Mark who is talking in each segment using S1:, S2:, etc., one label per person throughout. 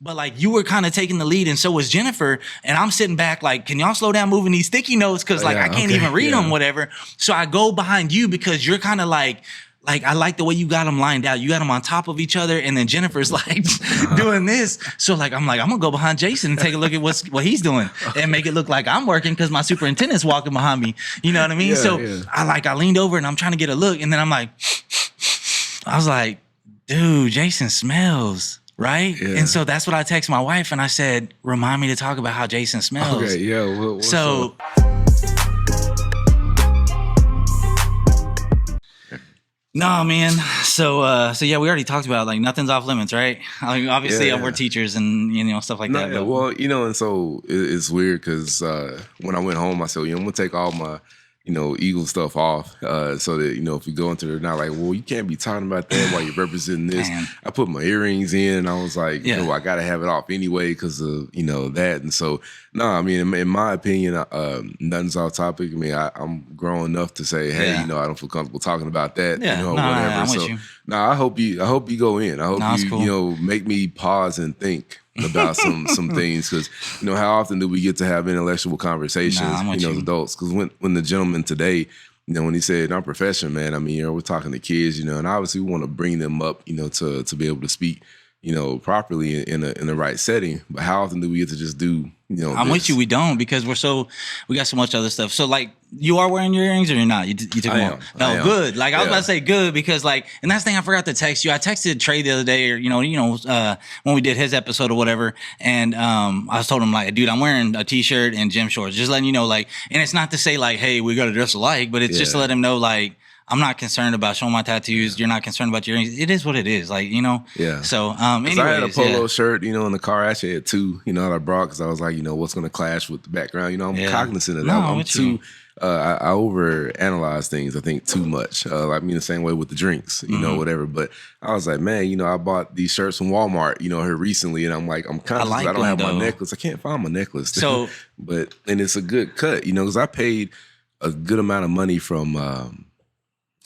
S1: But like you were kind of taking the lead, and so was Jennifer. And I'm sitting back like, can y'all slow down moving these sticky notes? Because like I can't even read them, whatever. So I go behind you because you're kind of like I like the way you got them lined out. You got them on top of each other, and then Jennifer's like doing this. So like I'm gonna go behind Jayson and take a look at what he's doing and make it look like I'm working because my superintendent's walking behind me. You know what I mean? I leaned over and I'm trying to get a look, and then I'm like, I was like, dude, Jayson smells. Right? Yeah. And so that's what I text my wife and I said, remind me to talk about how Jayson smells.
S2: Okay, yeah. What's
S1: so no, man. So yeah, we already talked about like nothing's off limits, right? I mean, obviously we're teachers and stuff like that. But.
S2: Well, and so it's weird because when I went home, I said, I'm gonna take all my Eagle stuff off so that, if we go into it, not like, well, you can't be talking about that while you're representing this. Man. I put my earrings in and I was like, I got to have it off anyway because of, that. And so, no, I mean, in my opinion, nothing's off topic. I mean, I'm grown enough to say, hey, I don't feel comfortable talking about that, whatever.
S1: I'm with you.
S2: I hope you go in. I hope you,
S1: cool.
S2: Make me pause and think about some things because how often do we get to have intellectual conversations as adults? Because when the gentleman today when he said our profession, man, I mean we're talking to kids and obviously we want to bring them up to be able to speak properly in the right setting. But how often do we get to just do
S1: I'm with you. We don't because we got so much other stuff. So like you are wearing your earrings or you're not? You took them off? No, good. Like I was about to say good because like, and that's the thing I forgot to text you. I texted Trey the other day or when we did his episode or whatever, and I told him like, dude, I'm wearing a t-shirt and gym shorts, just letting you know like, and it's not to say like, hey, we got to dress alike, but it's just to let him know like. I'm not concerned about showing my tattoos. You're not concerned about your earrings. It is what it is. Like,
S2: Yeah.
S1: So, anyways,
S2: I had a polo shirt, in the car. I actually had two, that I brought because I was like, what's going to clash with the background? I'm cognizant of that. I'm too, I overanalyze things, I think, too much. Like me the same way with the drinks, whatever. But I was like, man, I bought these shirts from Walmart, here recently. And I'm like, I'm conscious I don't have my necklace. I can't find my necklace.
S1: So,
S2: and it's a good cut, because I paid a good amount of money from,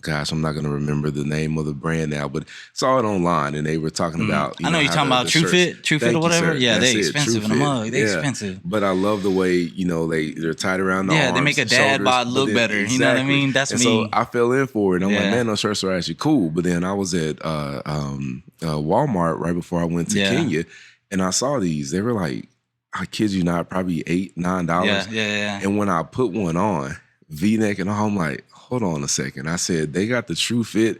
S2: gosh, I'm not going to remember the name of the brand now, but saw it online and they were talking about.
S1: I know you're talking about True Fit or whatever. Yeah, they're expensive in a mug. They're expensive.
S2: But I love the way, they're tied around the arms.
S1: Yeah, they make a dad bod look better. Exactly. You know what I mean? That's me.
S2: So I fell in for it. And I'm like, man, those shirts are actually cool. But then I was at Walmart right before I went to Kenya and I saw these. They were like, I kid you not, probably $8, $9.
S1: Yeah.
S2: And when I put one on, V-neck and all, I'm like, hold on a second. I said, they got the True Fit.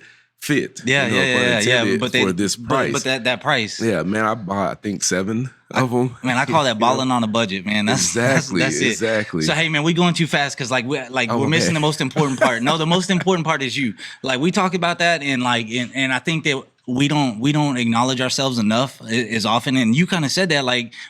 S1: Yeah. But
S2: for this price.
S1: But that price.
S2: Yeah, man, I bought, I think, 7 of them.
S1: Man, I call that balling on a budget, man. That's it.
S2: Exactly.
S1: So, hey, man, we're going too fast because, we're missing the most important part. No, the most important part is you. Like, we talk about that and I think that we don't acknowledge ourselves enough as often. And you kind of said that,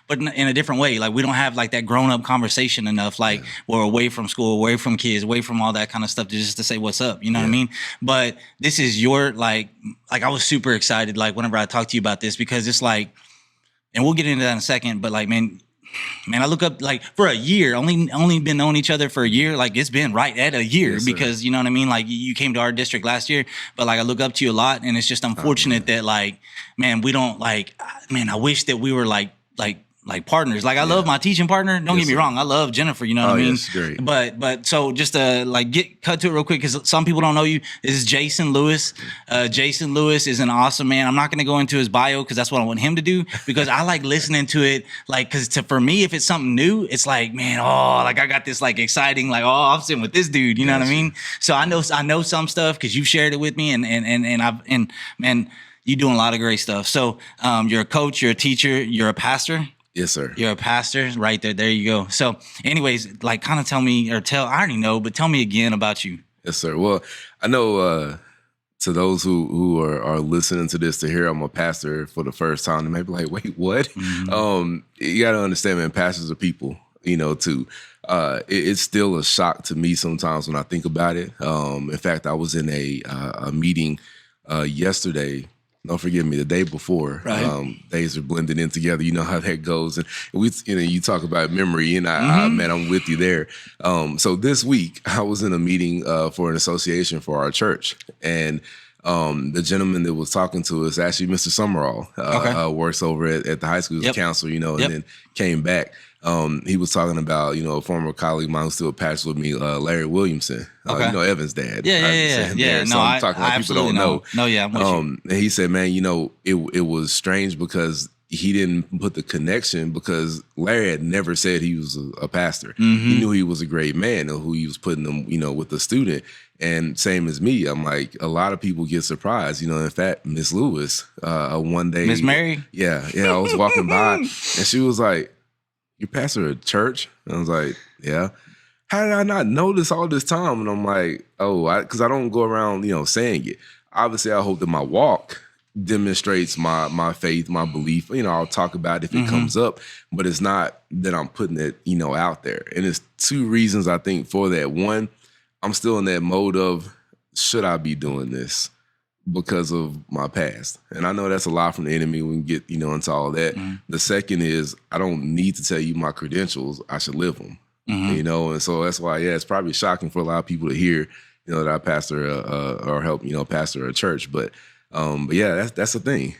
S1: but in a different way. Like, we don't have that grown up conversation enough. We're away from school, away from kids, away from all that kind of stuff just to say what's up. You know what I mean? But this is your, I was super excited, whenever I talked to you about this, because it's and we'll get into that in a second, but man, I look up for a year, only been knowing each other for a year. It's been right at a year because you know what I mean? You came to our district last year, but I look up to you a lot and it's just unfortunate that man, we don't man, I wish that we were like partners. I love my teaching partner. Don't get me wrong. I love Jennifer. You know what I mean?
S2: Yes, great.
S1: But so just to cut to it real quick because some people don't know you. This is Jayson Lewis. Jayson Lewis is an awesome man. I'm not going to go into his bio because that's what I want him to do because I like listening to it. Because for me, if it's something new, it's man, I got this exciting. I'm sitting with this dude. You know what I mean? So I know some stuff because you've shared it with me and man, you're doing a lot of great stuff. So you're a coach, you're a teacher, you're a pastor.
S2: Yes, sir.
S1: You're a pastor right there. There you go. So anyways, kind of tell me I already know, but tell me again about you.
S2: Yes, sir. Well, I know to those who are listening to this to hear I'm a pastor for the first time, they may be like, wait, what? Mm-hmm. You got to understand, man, pastors are people, too. It's still a shock to me sometimes when I think about it. In fact, I was in a meeting yesterday. Don't forgive me, the day before.
S1: Right.
S2: Days are blending in together. You know how that goes. And we, you talk about memory, and man, I'm with you there. So this week, I was in a meeting for an association for our church, and The gentleman that was talking to us, actually Mr. Summerall, works over at the high school as a counselor, you know, and then came back. He was talking about, you know, a former colleague of mine who's still a pastor with me, Larry Williamson, you know, Evan's dad.
S1: Yeah.
S2: So I'm talking like people don't know.
S1: No, yeah, I'm with you.
S2: And he said, man, you know, it was strange because he didn't put the connection because Larry had never said he was a pastor. He knew he was a great man and who he was putting them, you know, with the student. And same as me, I'm like, a lot of people get surprised. You know, in fact, Miss Lewis, one day.
S1: Miss Mary?
S2: Yeah, I was walking by and she was like, you pastor at church? And I was like, yeah. How did I not know this all this time? And I'm like, because I don't go around, you know, saying it. Obviously, I hope that my walk demonstrates my faith, my belief. You know, I'll talk about it if it comes up, but it's not that I'm putting it, you know, out there. And it's two reasons I think for that. One, I'm still in that mode of, should I be doing this because of my past? And I know that's a lot from the enemy. We can get, you know, into all that. The second is, I don't need to tell you my credentials. I should live them, you know? And so that's why, it's probably shocking for a lot of people to hear, you know, that I pastor or help, you know, pastor a church. But yeah, that's the thing.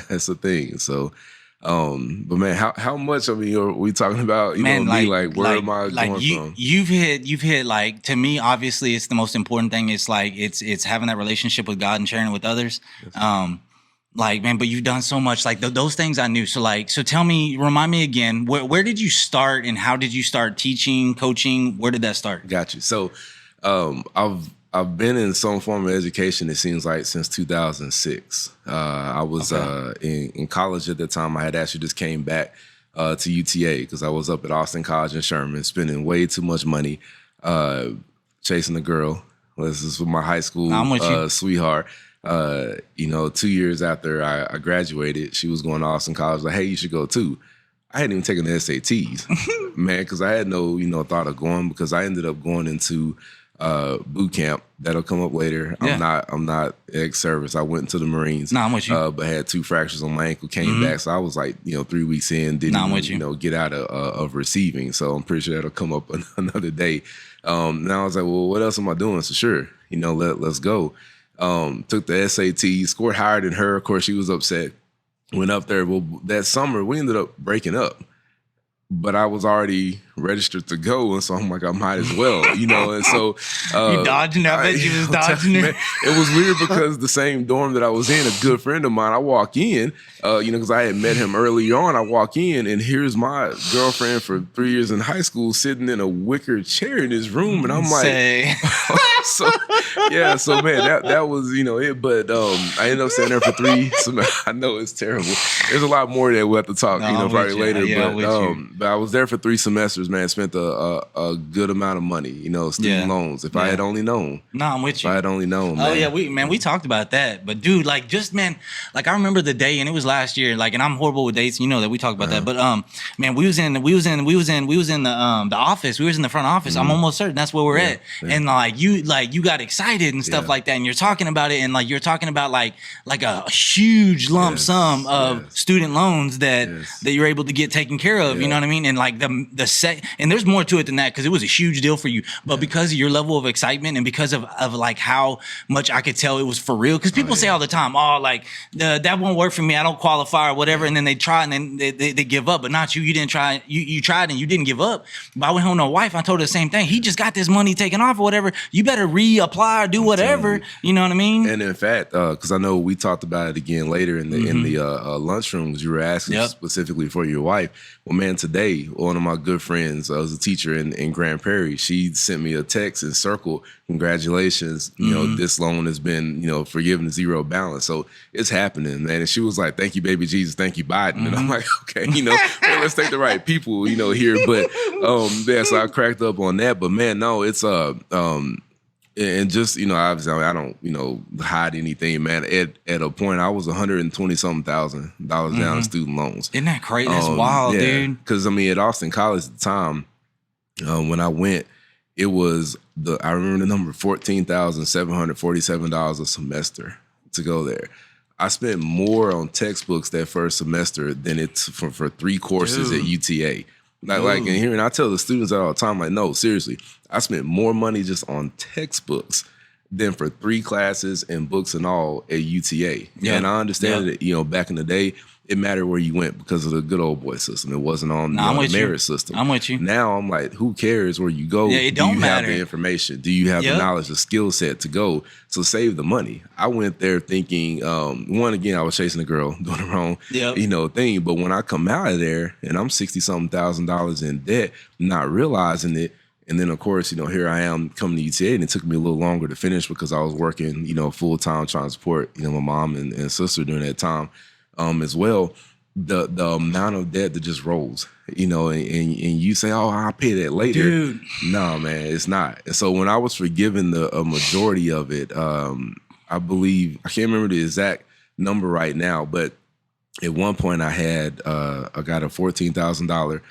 S2: That's the thing. So, but man, how much, I mean, are we talking about, you know, me, like, where am I going from?
S1: You've hit, like, to me, obviously it's the most important thing. It's like, it's having that relationship with God and sharing it with others. Like, man, but you've done so much, like those things I knew. So tell me, remind me again, where did you start and how did you start teaching, coaching? Where did that start?
S2: Got you. So, I've been in some form of education, it seems like, since 2006. I was in college at the time. I had actually just came back to UTA because I was up at Austin College in Sherman, spending way too much money chasing a girl. This is with my high school sweetheart. You know, 2 years after I graduated, she was going to Austin College. Like, hey, you should go too. I hadn't even taken the SATs, man, because I had no, you know, thought of going, because I ended up going into boot camp. That'll come up later. Yeah. I'm not ex-service. I went into the Marines.
S1: No, I'm with you.
S2: But had 2 fractures on my ankle, came back. So I was like, you know, 3 weeks in, didn't even, you know, get out of receiving. So I'm pretty sure that'll come up another day. Now I was like, well, what else am I doing? So sure, you know, let's go. Took the SAT, scored higher than her. Of course, she was upset. Went up there. Well, that summer, we ended up breaking up. But I was already registered to go, and so I'm like, I might as well, you know. And so
S1: you dodging that, but you was dodging it.
S2: It was weird because the same dorm that I was in, a good friend of mine, I walk in, you know, because I had met him early on. I walk in, and here's my girlfriend for 3 years in high school sitting in a wicker chair in his room, and I'm like, so man, that was, you know, it. But I ended up staying there for 3 semesters. I know it's terrible. There's a lot more that we'll have to talk, you know, probably later. Yeah, but I was there for 3 semesters, man. Spent a good amount of money, you know, student loans. If I had only known. No,
S1: I'm with you.
S2: If I had only known, man.
S1: Oh yeah, we talked about that. But dude, like, just, man, like, I remember the day, and it was last year. Like, and I'm horrible with dates, you know that we talked about that. But man, we was in the office. We was in the front office. I'm almost certain that's where we're at. Yeah. And like you got excited and stuff like that, and you're talking about it, and like you're talking about like a huge lump sum of student loans that you're able to get taken care of. You know what I mean? And like the set, and there's more to it than that, because it was a huge deal for you. But because of your level of excitement and because of like how much I could tell it was for real, because people say all the time, oh, like that won't work for me, I don't qualify or whatever, and then they try and then they give up. But not you. You didn't try. You tried and you didn't give up. But I went home to a wife. I told her the same thing. He just got this money taken off or whatever. You better reapply or do whatever. You know what I mean?
S2: And in fact, because I know we talked about it again later in the lunchrooms, you were asking specifically for your wife. Well, man, today one of my good friends was a teacher in Grand Prairie. She sent me a text and circled, congratulations, you know, this loan has been, you know, forgiven, 0 balance. So it's happening, man. And she was like, thank you, baby Jesus, thank you, Biden. And I'm like, okay, you know, well, let's take the right people, you know, here. But so I cracked up on that. But man, no, it's and just, you know, obviously I don't, you know, hide anything, man. At a point, I was $120-something thousand down in student loans.
S1: Isn't that crazy? That's wild, dude.
S2: Because I mean, at Austin College at the time, when I went, it was I remember the number $14,747 a semester to go there. I spent more on textbooks that first semester than it's for 3 courses at UTA. Like, and here, and I tell the students that all the time, like, no, seriously, I spent more money just on textbooks than for 3 classes and books and all at UTA.
S1: Yeah.
S2: And I understand that, you know, back in the day, it mattered where you went because of the good old boy system. It wasn't on the merit system.
S1: I'm with you.
S2: Now I'm like, who cares where you go?
S1: Yeah, it don't matter.
S2: Have the information? Do you have the knowledge, the skill set to go? So save the money. I went there thinking, one, again, I was chasing a girl, doing the wrong, you know, thing. But when I come out of there and I'm $60-something thousand in debt, not realizing it. And then, of course, you know, here I am coming to UTA, and it took me a little longer to finish because I was working, you know, full time trying to support, you know, my mom and sister during that time. As well, the amount of debt that just rolls, you know, and you say, oh, I'll pay that later.
S1: Dude.
S2: No, man, it's not. And so when I was forgiven a majority of it, I believe, I can't remember the exact number right now, but at one point I got a $14,000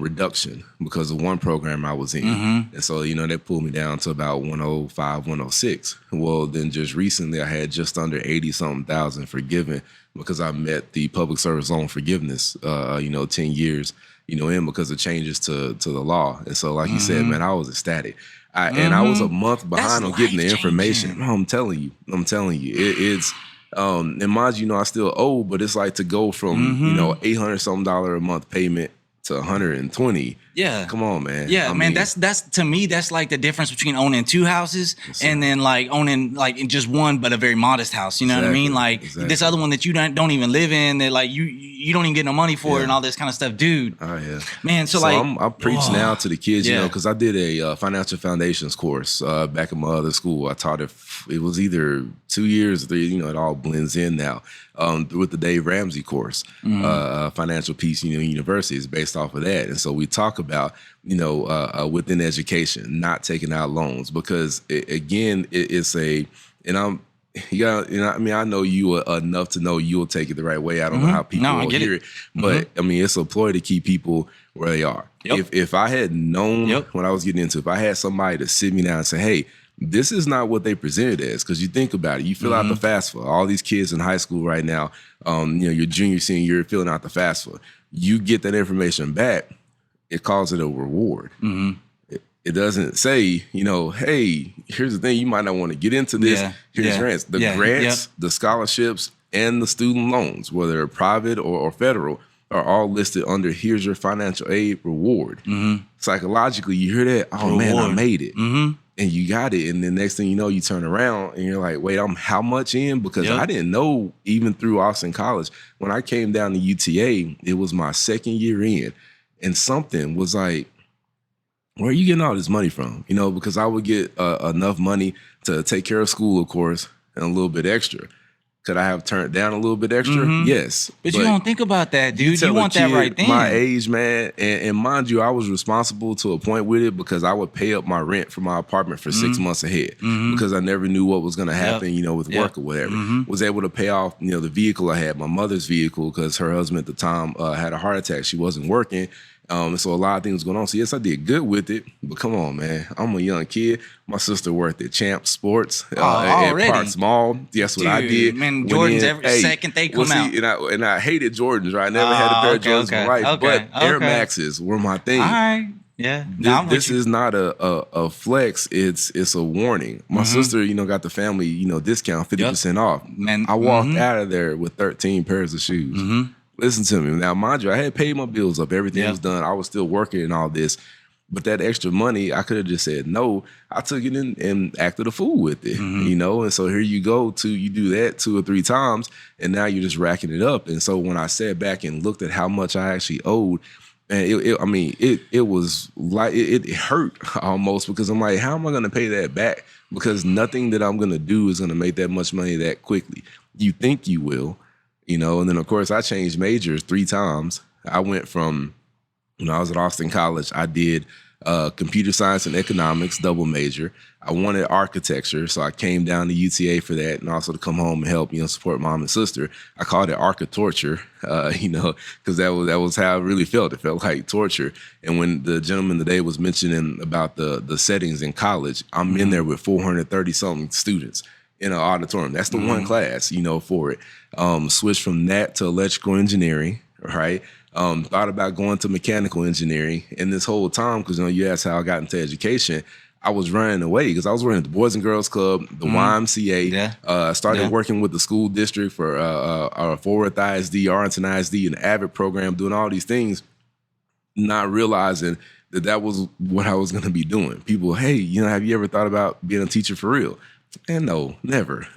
S2: reduction because of one program I was in. And so, you know, that pulled me down to about 105, 106. Well, then just recently I had just under 80-something thousand forgiven because I met the public service loan forgiveness, you know, 10 years, you know, in because of changes to the law. And so, like you said, man, I was ecstatic. And I was a month behind on getting the information. I'm telling you, it's, and mind you, know, I still owe, but it's like to go from, you know, $800-something a month payment to 120.
S1: Yeah.
S2: Come on, man.
S1: Yeah, man, that's to me, that's like the difference between owning 2 houses and then like owning like just one, but a very modest house. You know what I mean? Like this other one that you don't even live in, that like you don't even get no money for it and all this kind of stuff, dude.
S2: Oh yeah,
S1: man. So like
S2: I preach now to the kids, you know, because I did a financial foundations course back in my other school. I taught it. It was either 2 years or 3. You know, it all blends in now. With the Dave Ramsey course, Financial Peace University is based off of that, and so we talk about, you know, within education, not taking out loans because it's a, and I'm, you know, I mean, I know you enough to know you'll take it the right way. I don't know how people will hear it, but I mean, it's a ploy to keep people where they are. If I had known what I was getting into, if I had somebody to sit me down and say, hey, this is not what they presented as, because you think about it. You fill out the FAFSA. All these kids in high school right now, you know, your junior, senior year, filling out the FAFSA. You get that information back, it calls it a reward. It doesn't say, you know, hey, here's the thing, you might not want to get into this. Here's grants. The grants, the scholarships, and the student loans, whether they're private or federal, are all listed under here's your financial aid reward. Psychologically, you hear that, oh man, I made it. And you got it. And the next thing you know, you turn around and you're like, wait, I'm how much in? Because I didn't know, even through Austin College, when I came down to UTA, it was my 2nd year in. And something was like, where are you getting all this money from? You know, because I would get enough money to take care of school, of course, and a little bit extra. Could I have turned down a little bit extra? Yes.
S1: But you don't think about that, dude. You want that right then.
S2: My age, man, and mind you, I was responsible to a point with it because I would pay up my rent for my apartment for 6 months ahead because I never knew what was going to happen, you know, with work or whatever. Was able to pay off, you know, the vehicle I had, my mother's vehicle, because her husband at the time had a heart attack. She wasn't working. So a lot of things going on. So yes, I did good with it, but come on, man. I'm a young kid. My sister worked at Champ Sports at Parks Mall. Guess what I did?
S1: Man, Jordans every second they come out.
S2: And I hated Jordans, right? I never had a pair of Jordans in my life, but Air Maxes were my thing.
S1: All right. Yeah.
S2: This is not a flex. It's a warning. My sister, you know, got the family, you know, discount, 50% off. Man, I walked out of there with 13 pairs of shoes. Listen to me. Now, mind you, I had paid my bills up. Everything was done. I was still working and all this. But that extra money, I could have just said no. I took it in and acted a fool with it, you know? And so here you go you do that 2 or 3 times, and now you're just racking it up. And so when I sat back and looked at how much I actually owed, and it was like, it hurt almost, because I'm like, how am I going to pay that back? Because nothing that I'm going to do is going to make that much money that quickly. You think you will. You know, and then, of course, I changed majors 3 times. I went from, when I was at Austin College, I did computer science and economics, double major. I wanted architecture, so I came down to UTA for that, and also to come home and help, you know, support mom and sister. I called it arch-torture, you know, because that was how I really felt. It felt like torture. And when the gentleman today was mentioning about the settings in college, I'm in there with 430-something students in an auditorium. That's the one class, you know, for it. Switched from that to electrical engineering, right? Thought about going to mechanical engineering. And this whole time, because, you know, you asked how I got into education, I was running away because I was working at the Boys and Girls Club, the YMCA.
S1: Yeah.
S2: Started working with the school district for Fort Worth ISD, Arlington ISD, and the AVID program, doing all these things, not realizing that was what I was going to be doing. People, hey, you know, have you ever thought about being a teacher for real? And no, never.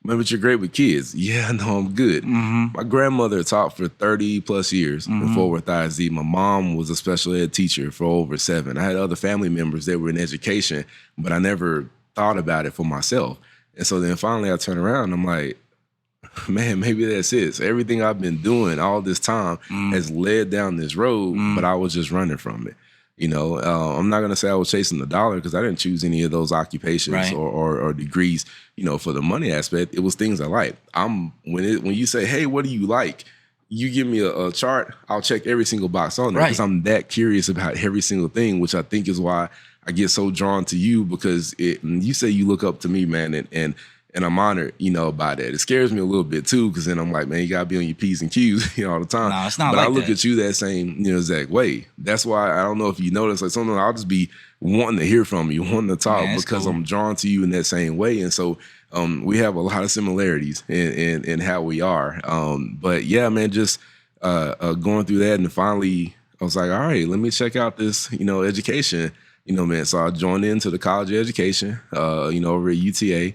S2: But you're great with kids. Yeah, no, I'm good. My grandmother taught for 30 plus years in Fort Worth ISD. My mom was a special ed teacher for over 7. I had other family members that were in education, but I never thought about it for myself. And so then finally I turn around and I'm like, man, maybe that's it. So everything I've been doing all this time has led down this road, but I was just running from it. You know, I'm not going to say I was chasing the dollar because I didn't choose any of those occupations or degrees, you know, for the money aspect. It was things I like. When you say, hey, what do you like? You give me a chart, I'll check every single box on there because I'm that curious about every single thing, which I think is why I get so drawn to you, because you say you look up to me, man, and I'm honored, you know, by that. It scares me a little bit too, because then I'm like, man, you gotta be on your P's and Q's, you know, all the time.
S1: No, it's not
S2: but
S1: like
S2: I look
S1: that.
S2: at you that same, you know, exact way. That's why I don't know if you notice, like sometimes I'll just be wanting to hear from you, wanting to talk, because cool. I'm drawn to you in that same way. And so we have a lot of similarities in how we are. But yeah, man, just going through that, and finally I was like, all right, let me check out this, you know, education. You know, man, so I joined into the College of Education, you know, over at UTA.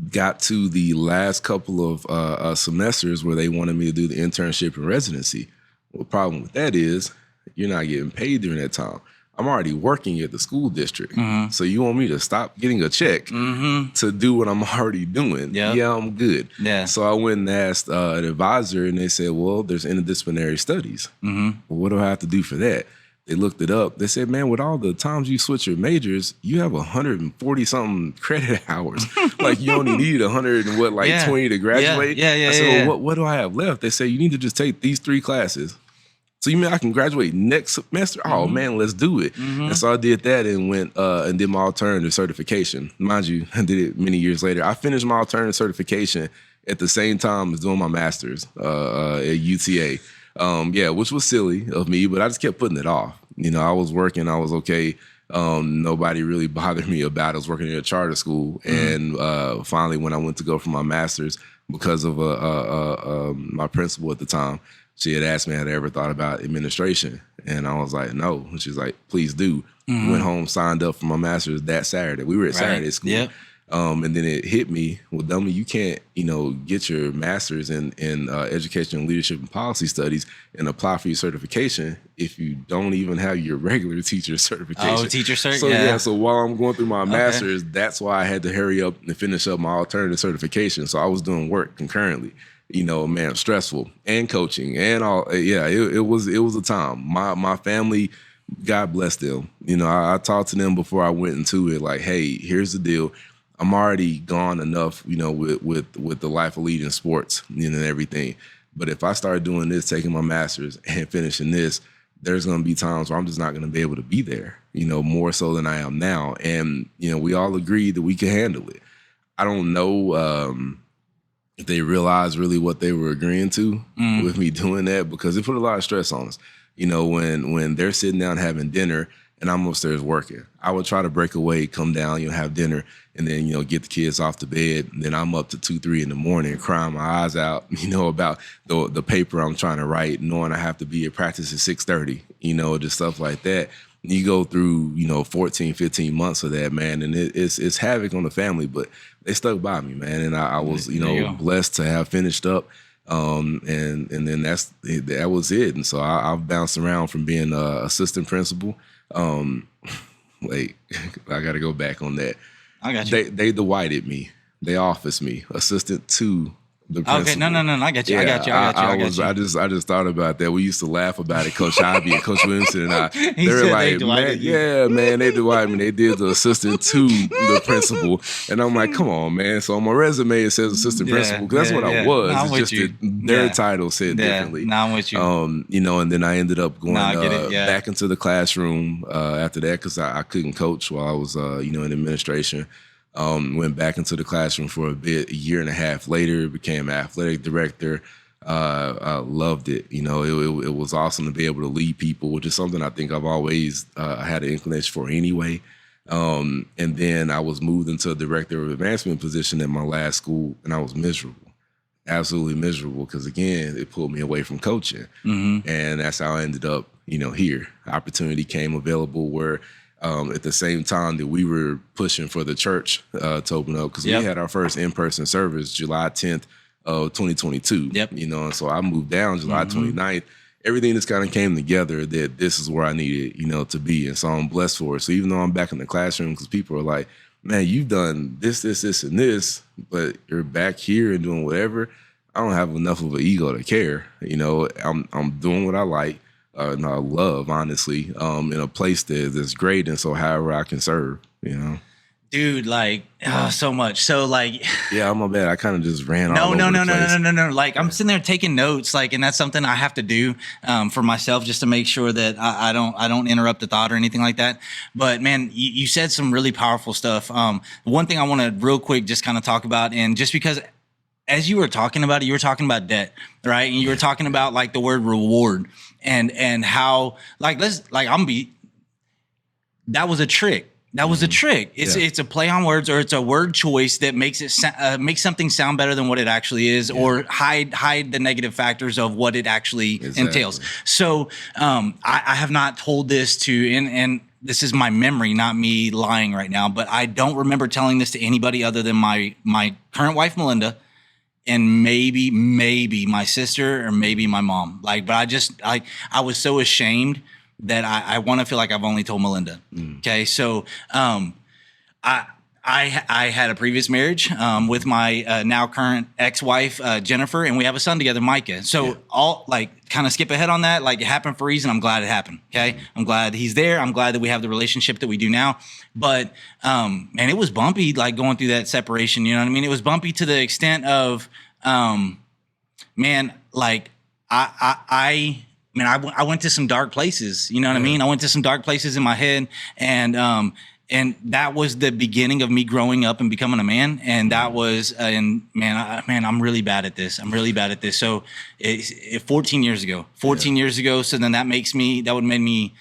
S2: Got to the last couple of semesters where they wanted me to do the internship and residency. Well, the problem with that is you're not getting paid during that time. I'm already working at the school district. So you want me to stop getting a check to do what I'm already doing? Yeah, I'm good. Yeah. So I went and asked an advisor, and they said, well, there's interdisciplinary studies. Well, what do I have to do for that? They looked it up. They said, man, with all the times you switch your majors, you have 140-something credit hours. Like, you only need 100 and 20 to graduate? I said, well, what do I have left? They say, you need to just take these 3 classes. So you mean I can graduate next semester? Oh, man, let's do it. And so I did that and went and did my alternative certification. Mind you, I did it many years later. I finished my alternative certification at the same time as doing my master's at UTA. Which was silly of me, but I just kept putting it off. You know, I was working, I was okay. Nobody really bothered me about it. I was working in a charter school. And finally, when I went to go for my master's, because of my principal at the time, she had asked me had I ever thought about administration. And I was like, no. And she's like, please do. Went home, signed up for my master's that Saturday. We were at Saturday school. Yep. And then it hit me, well, dummy, you can't, you know, get your master's in education and leadership and policy studies and apply for your certification if you don't even have your regular teacher certification.
S1: Oh, teacher cert?
S2: So, so while I'm going through my master's, that's why I had to hurry up and finish up my alternative certification. So I was doing work concurrently. You know, man, stressful, and coaching and all. Yeah, it was a time. My family, God bless them. You know, I talked to them before I went into it, like, hey, here's the deal. I'm already gone enough, you know, with the life of leading sports, you know, and everything. But if I start doing this, taking my master's and finishing this, there's going to be times where I'm just not going to be able to be there, you know, more so than I am now. And, you know, we all agreed that we could handle it. I don't know if they realized really what they were agreeing to with me doing that, because it put a lot of stress on us. You know, when they're sitting down having dinner and I'm upstairs working, I would try to break away, come down, you know, have dinner, and then, you know, get the kids off to bed. And then I'm up to 2, 3 in the morning, crying my eyes out, you know, about the paper I'm trying to write, knowing I have to be at practice at 6:30, you know, just stuff like that. You go through, you know, 14, 15 months of that, man, and it's havoc on the family, but they stuck by me, man. And I was, you know, blessed to have finished up. And then that was it. And so I've bounced around from being assistant principal. Wait, I got to go back on that.
S1: I got you.
S2: They Dwighted me. They officed me assistant to the principal.
S1: Okay, no, I got you.
S2: Yeah,
S1: I got you.
S2: I just thought about that. We used to laugh about it, Coach Ivy and Coach Williamson and I. They were like, man, they Dwighted me. They did the assistant to the principal, and I'm like, come on, man. So on my resume it says assistant principal, because that's what I was.
S1: No,
S2: it's just that their title said differently.
S1: No, I'm with you.
S2: You know, and then I ended up going back into the classroom after that, because I couldn't coach while I was you know, in administration. Went back into the classroom for a bit. A year and a half later, became athletic director. Loved it. You know, it was awesome to be able to lead people, which is something I think I've always had an inclination for anyway. And then I was moved into a director of advancement position at my last school, and I was miserable. Absolutely miserable, because again, it pulled me away from coaching. And that's how I ended up, you know, here. Opportunity came available where at the same time that we were pushing for the church to open up, because we had our first in-person service July 10th of 2022. You know, and so I moved down July 29th. Everything just kind of came together that this is where I needed, you know, to be. And so I'm blessed for it. So even though I'm back in the classroom, because people are like, man, you've done this, and this, but you're back here and doing whatever. I don't have enough of an ego to care. You know, I'm doing what I like and I love, honestly, in a place that's great. And so however I can serve, you know.
S1: Dude, like, so much. So, like,
S2: yeah, I'm a bad. I kind of just ran all over the place.
S1: No. Like, I'm sitting there taking notes, like, and that's something I have to do for myself, just to make sure that I don't interrupt the thought or anything like that. But man, you said some really powerful stuff. One thing I want to real quick just kind of talk about, and just because as you were talking about it, you were talking about debt, right? And you were talking about like the word reward and how like that was a trick. That was a trick. It's a play on words, or it's a word choice that makes it makes something sound better than what it actually is, or hide the negative factors of what it actually entails. So I have not told this to, and this is my memory, not me lying right now, but I don't remember telling this to anybody other than my current wife, Melinda, and maybe my sister, or maybe my mom. Like, but I was so ashamed that I want to feel like I've only told Melinda. Okay. So, I had a previous marriage, with my, now current ex-wife, Jennifer, and we have a son together, Micah. So all like kind of skip ahead on that. Like, it happened for a reason. I'm glad it happened. Okay. I'm glad he's there. I'm glad that we have the relationship that we do now. But, man, it was bumpy, like going through that separation, you know what I mean? It was bumpy to the extent of, man, like I went to some dark places, you know what I mean? I went to some dark places in my head, and that was the beginning of me growing up and becoming a man. And that was, I'm really bad at this. So 14 years ago, So then that would make me,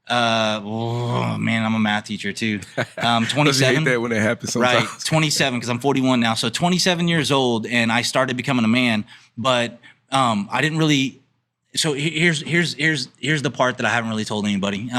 S1: I'm a math teacher too. 27.
S2: You hate that when it happens sometimes.
S1: Right. 27, because I'm 41 now. So 27 years old, and I started becoming a man, but, I didn't really. So here's the part that I haven't really told anybody.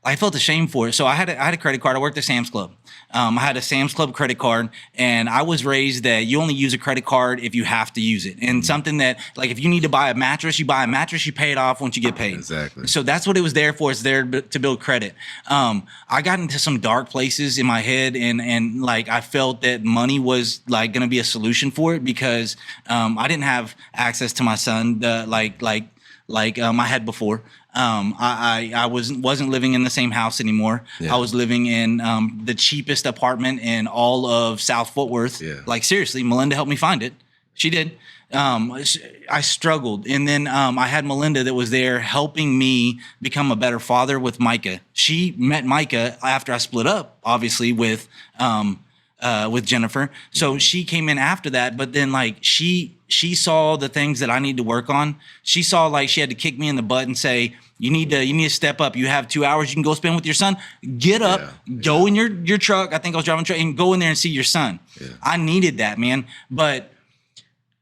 S1: I felt ashamed for it. So I had a credit card. I worked at Sam's Club. I had a Sam's Club credit card, and I was raised that you only use a credit card if you have to use it. And something that, like, if you need to buy a mattress, you buy a mattress, you pay it off once you get paid.
S2: Exactly.
S1: So that's what it was there for. It's there to build credit. I got into some dark places in my head, and like, I felt that money was like going to be a solution for it, because I didn't have access to my son like I had before. I wasn't living in the same house anymore. I was living in the cheapest apartment in all of South Fort Worth. Like, seriously, Melinda helped me find it. She did. I struggled. And then I had Melinda that was there helping me become a better father with Micah. She met Micah after I split up, obviously, with Jennifer. So she came in after that, but then like she saw the things that I need to work on. She saw like she had to kick me in the butt and say, you need to step up. You have 2 hours you can go spend with your son. Get up, go in your truck. I think I was driving a truck, and go in there and see your son. I needed that, man. But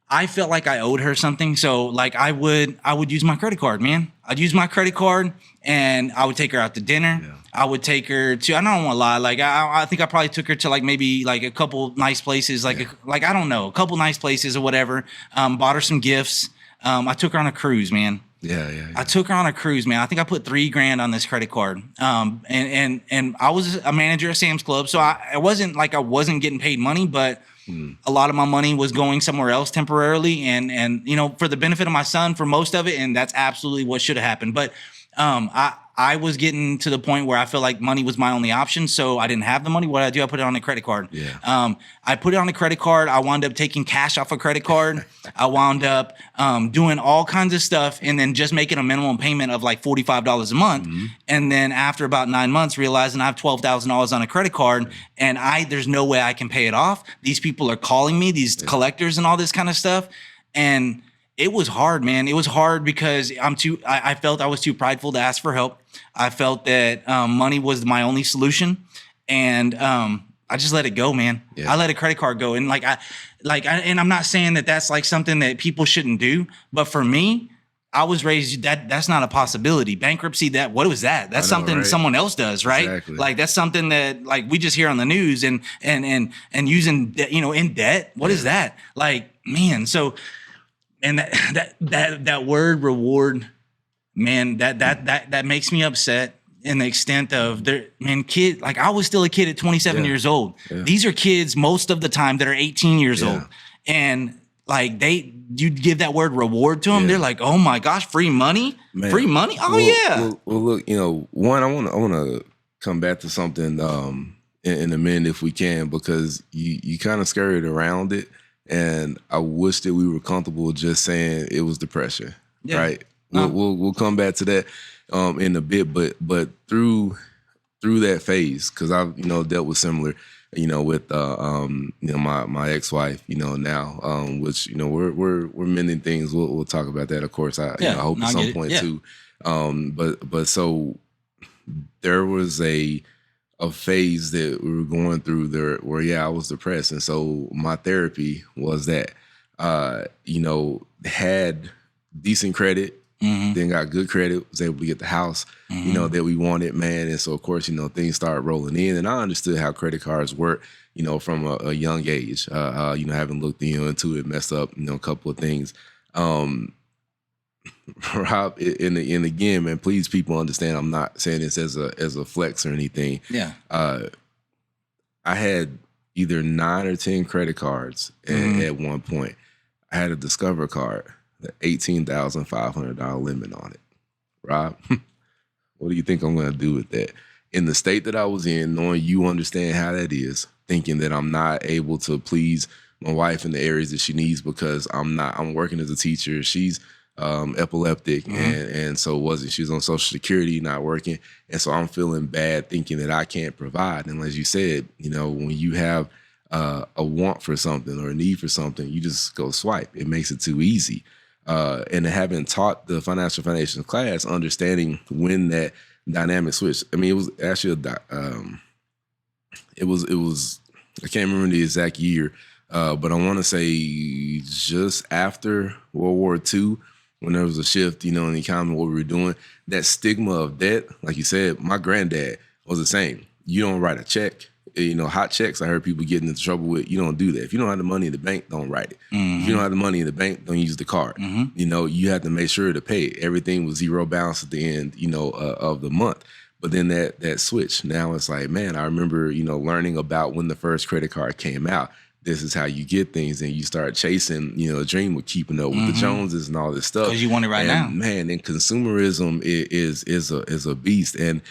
S1: I felt like I owed her something. So like I would use my credit card, man. I'd use my credit card, and I would take her out to dinner. I would take her to, I don't want to lie, like I think I probably took her to like maybe like a couple nice places, like I don't know, a couple nice places or whatever. Bought her some gifts. I took her on a cruise, man. I took her on a cruise, man. I think I put $3,000 on this credit card. And I was a manager at Sam's Club, so I wasn't like I wasn't getting paid money, but a lot of my money was going somewhere else temporarily, and you know, for the benefit of my son for most of it, and that's absolutely what should have happened. But I was getting to the point where I felt like money was my only option, so I didn't have the money. What did I do? I put it on a credit card. I put it on a credit card. I wound up taking cash off a credit card. I wound up doing all kinds of stuff, and then just making a minimum payment of like $45 a month. And then after about 9 months, realizing I have $12,000 on a credit card, and there's no way I can pay it off. These people are calling me, these collectors and all this kind of stuff. And it was hard, man. It was hard because I felt I was too prideful to ask for help. I felt that money was my only solution, and I just let it go, man. Yeah. I let a credit card go, and and I'm not saying that that's like something that people shouldn't do, but for me, I was raised that's not a possibility. Bankruptcy, what was that? That's something right? Someone else does, right? Exactly. Like that's something that like we just hear on the news and using in debt. What is that? Like, man, so and that word reward, man, that makes me upset in the extent of kid, like I was still a kid at 27 years old. Yeah. These are kids most of the time that are 18 years old. And like you give that word reward to them, they're like, oh my gosh, free money, man. Free money. Oh
S2: well, look, one, I want to come back to something in a minute if we can, because you kind of skirted around it, and I wish that we were comfortable just saying it was depression, right? We'll come back to that in a bit, but through that phase, because I've dealt with similar. With my ex-wife, now, which we're mending things. We'll talk about that, of course. I hope at some point too. But so there was a phase that we were going through there where I was depressed, and so my therapy was that had decent credit. Mm-hmm. Then got good credit, was able to get the house, that we wanted, man. And so, of course, things started rolling in. And I understood how credit cards work, from a young age, having looked into it, messed up, a couple of things. Rob, and again, man, please, people understand, I'm not saying this as a flex or anything. Yeah. I had either 9 or 10 credit cards at one point. I had a Discover card. $18,500 limit on it. Rob, what do you think I'm going to do with that? In the state that I was in, knowing you understand how that is, thinking that I'm not able to please my wife in the areas that she needs because I'm working as a teacher. She's epileptic, and so she's on Social Security, not working. And so I'm feeling bad thinking that I can't provide. And as you said, when you have a want for something or a need for something, you just go swipe. It makes it too easy. And having taught the financial foundation class, understanding when that dynamic switch. I mean, it was actually it was I can't remember the exact year, but I want to say just after World War II, when there was a shift, in the economy, what we were doing, that stigma of debt, like you said, my granddad was the same. You don't write a check. Hot checks, I heard people getting into trouble with. You don't do that. If you don't have the money in the bank, don't write it. Mm-hmm. If you don't have the money in the bank, don't use the card. Mm-hmm. You have to make sure to pay it. Everything was zero balance at the end, of the month. But then that switch, now it's like, man, I remember, learning about when the first credit card came out. This is how you get things, and you start chasing, a dream of keeping up with the Joneses and all this stuff.
S1: Because you want it right now.
S2: Man, and consumerism is a beast. And,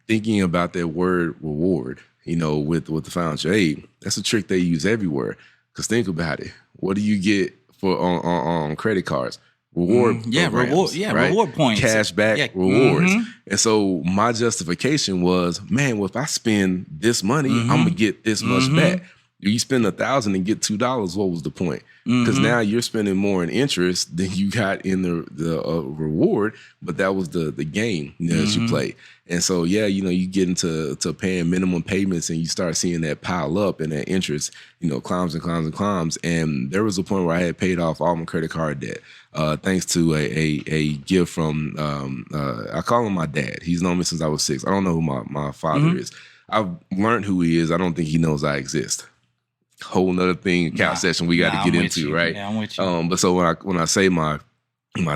S2: thinking about that word reward, with the financial aid, that's a trick they use everywhere. Because think about it. What do you get for on credit cards? Reward programs, right?
S1: Reward points.
S2: Cash back rewards. And so my justification was, man, well, if I spend this money, I'm going to get this much back. You spend $1,000 and get $2, what was the point? Because now you're spending more in interest than you got in the reward, but that was the game that you play. And so, you get into paying minimum payments, and you start seeing that pile up, and that interest, climbs and climbs and climbs. And there was a point where I had paid off all my credit card debt, thanks to a gift from, I call him my dad. He's known me since I was 6. I don't know who my father is. I've learned who he is. I don't think he knows I exist. Whole nother thing, couch session we got to get into, right?
S1: Yeah, I'm with you.
S2: But so when I say my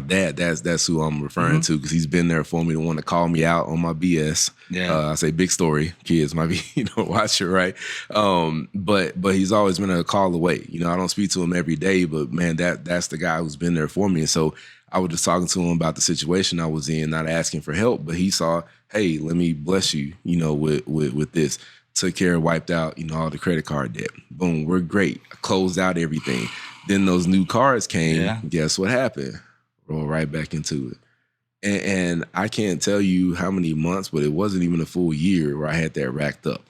S2: dad, that's who I'm referring to, because he's been there for me, to want to call me out on my BS. Yeah. I say big story, kids might be watch it, right? But he's always been a call away. I don't speak to him every day, but man, that's the guy who's been there for me. And so I was just talking to him about the situation I was in, not asking for help, but he saw, hey, let me bless you, with this. Took care, wiped out, all the credit card debt. Boom, we're great. I closed out everything. Then those new cards came. Yeah. Guess what happened? Roll right back into it. And I can't tell you how many months, but it wasn't even a full year where I had that racked up.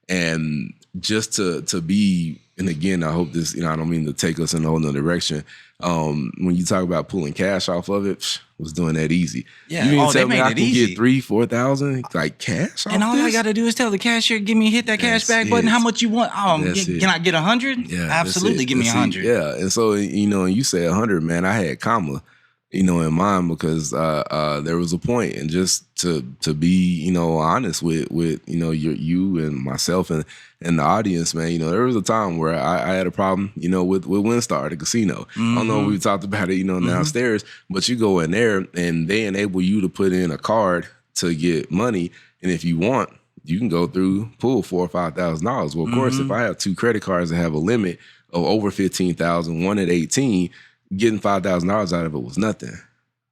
S2: And just to be and again, I hope this, I don't mean to take us in a whole nother direction. When you talk about pulling cash off of it, was doing that easy.
S1: Yeah.
S2: You mean
S1: They
S2: tell me
S1: made
S2: I
S1: it
S2: can
S1: easy.
S2: get 3,000-4,000 like cash off
S1: And all
S2: this?
S1: I got to do is tell the cashier, give me, hit that cash back button. How much you want? Can I get 100?
S2: Yeah,
S1: absolutely. Give me 100.
S2: Yeah. And so, and you say 100, man, I had comma, in mind because there was a point, and just to be, honest with you and myself and the audience, man, there was a time where I had a problem, with WinStar, the casino. I don't know if we talked about it, downstairs, but you go in there and they enable you to put in a card to get money, and if you want, you can go through, pull $4,000 or $5,000. Well, of course, if I have 2 credit cards that have a limit of over 15,000, one at 18, getting $5,000 out of it was nothing.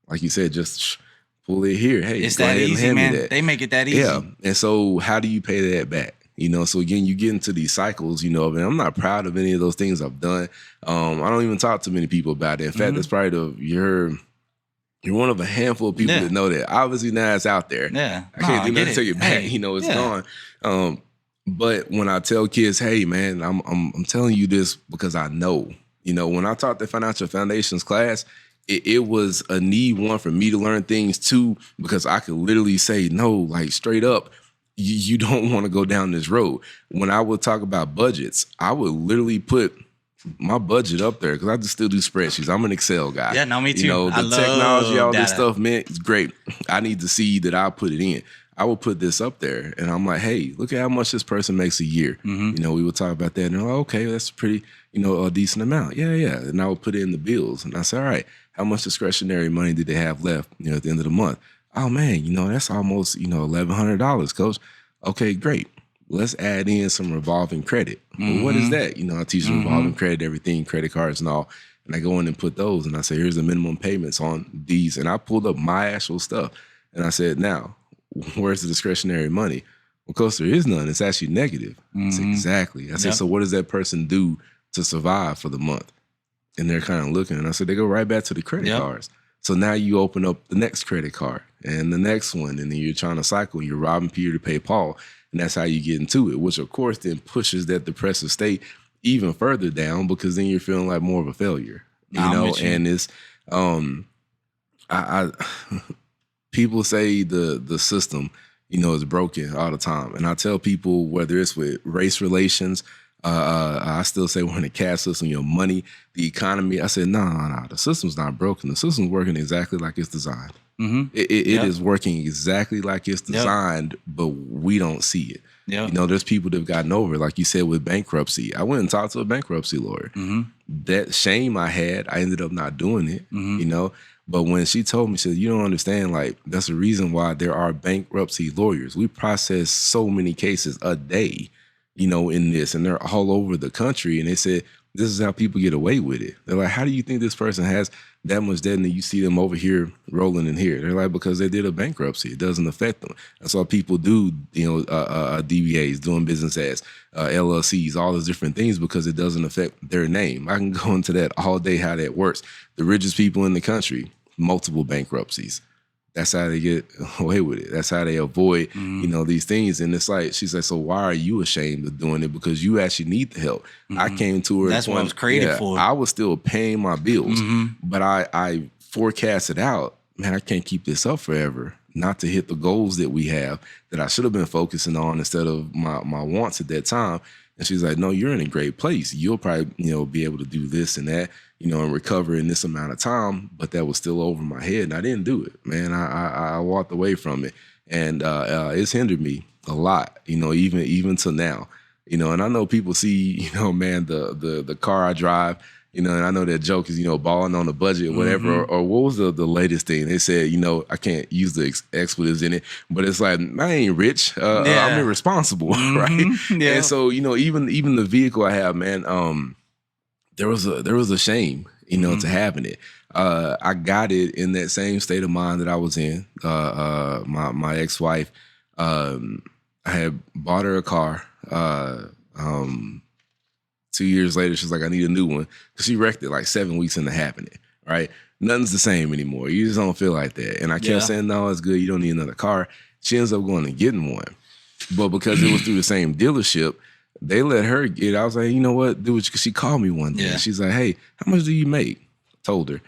S2: Like you said, just pull it here. Hey,
S1: it's that easy, man. They make it that easy.
S2: Yeah. And so how do you pay that back? So again, you get into these cycles, and I'm not proud of any of those things I've done. I don't even talk to many people about it. In fact, that's probably you're one of a handful of people that know that. Obviously now it's out there.
S1: Yeah.
S2: I can't do nothing to take it back. It's gone. But when I tell kids, hey man, I'm telling you this because I know. When I taught the financial foundations class, it was a need, one, for me to learn things, two, because I could literally say, no, like straight up, you don't want to go down this road. When I would talk about budgets, I would literally put my budget up there because I just still do spreadsheets. I'm an Excel guy.
S1: Yeah, no, me too.
S2: The technology, all this stuff, man, it's great. I need to see that I put it in. I would put this up there, and I'm like, hey, look at how much this person makes a year. We would talk about that, and they're like, okay, that's pretty, a decent amount. Yeah. And I would put it in the bills, and I said, all right, how much discretionary money did they have left, at the end of the month? Oh man, that's almost, $1,100, coach. Okay, great. Let's add in some revolving credit. Well, what is that? I teach them revolving credit, everything, credit cards and all. And I go in and put those, and I say, here's the minimum payments on these. And I pulled up my actual stuff, and I said, now, where's the discretionary money? Well, coach, there is none. It's actually negative. That's exactly. I said, so what does that person do to survive for the month? And they're kind of looking, and I said, they go right back to the credit cards. So now you open up the next credit card and the next one, and then you're trying to cycle. You're robbing Peter to pay Paul, and that's how you get into it, which of course then pushes that depressive state even further down, because then you're feeling like more of a failure, and it's, people say the system, is broken all the time. And I tell people, whether it's with race relations, I still say we're in a caste system, money, the economy. I said, no, the system's not broken. The system's working exactly like it's designed. It is working exactly like it's designed, but we don't see it. There's people that have gotten over it, like you said, with bankruptcy. I went and talked to a bankruptcy lawyer. That shame I had, I ended up not doing it, But when she told me, she said, you don't understand, like, that's the reason why there are bankruptcy lawyers. We process so many cases a day, in this, and they're all over the country. And they said, this is how people get away with it. They're like, how do you think this person has that much debt and then you see them over here rolling in here? They're like, because they did a bankruptcy. It doesn't affect them. That's why people do, DBAs, doing business as LLCs, all those different things, because it doesn't affect their name. I can go into that all day, how that works. The richest people in the country, multiple bankruptcies. That's how they get away with it. That's how they avoid, these things. And it's like, she's like, so why are you ashamed of doing it? Because you actually need the help. I came to her.
S1: That's what I was created for.
S2: I was still paying my bills, but I forecasted out, man, I can't keep this up forever. Not to hit the goals that we have that I should have been focusing on instead of my wants at that time. And she's like, no, you're in a great place. You'll probably, be able to do this and that, and recover in this amount of time. But that was still over my head, and I didn't do it, man. I walked away from it, and it's hindered me a lot, even to now, and I know people see, man, the car I drive, and I know that joke is, balling on the budget or whatever, or what was the latest thing? They said, I can't use the expletives in it, but it's like, I ain't rich. I'm irresponsible, right? Yeah. And so, even the vehicle I have, man, there was a shame, to having it. I got it in that same state of mind that I was in. My ex-wife, I had bought her a car. 2 years later, she's like, I need a new one, because she wrecked it like 7 weeks into having it, right? Nothing's the same anymore. You just don't feel like that. And I kept saying, no, it's good. You don't need another car. She ends up going and getting one. But because it was through the same dealership, they let her get. I was like, you know what, dude? She called me one day.
S1: Yeah.
S2: She's like, hey, how much do you make? Told her.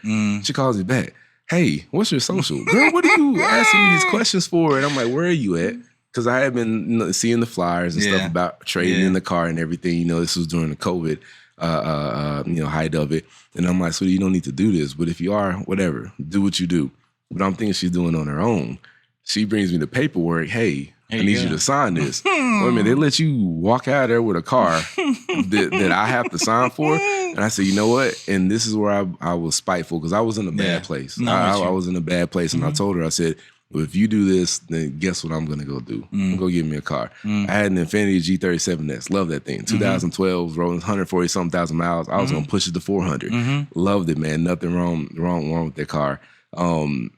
S2: She calls me back. Hey, what's your social? Girl, what are you asking me these questions for? And I'm like, where are you at? Because I had been seeing the flyers and stuff about trading in the car and everything. You know, this was during the COVID, height of it. And I'm like, sweetie, you don't need to do this. But if you are, whatever, do what you do. But I'm thinking she's doing on her own. She brings me the paperwork. Hey, I need you to sign this. Wait a minute, they let you walk out there with a car that I have to sign for? And I said, you know what? And this is where I was spiteful because I was in a bad place. I was in a bad place. And I told her, I said, well, if you do this, then guess what I'm going to go do? I'm going to go get me a car. I had an Infiniti G37S. Love that thing. 2012, rolling 140-something thousand miles. I was going to push it to 400. Loved it, man. Nothing wrong with that car. And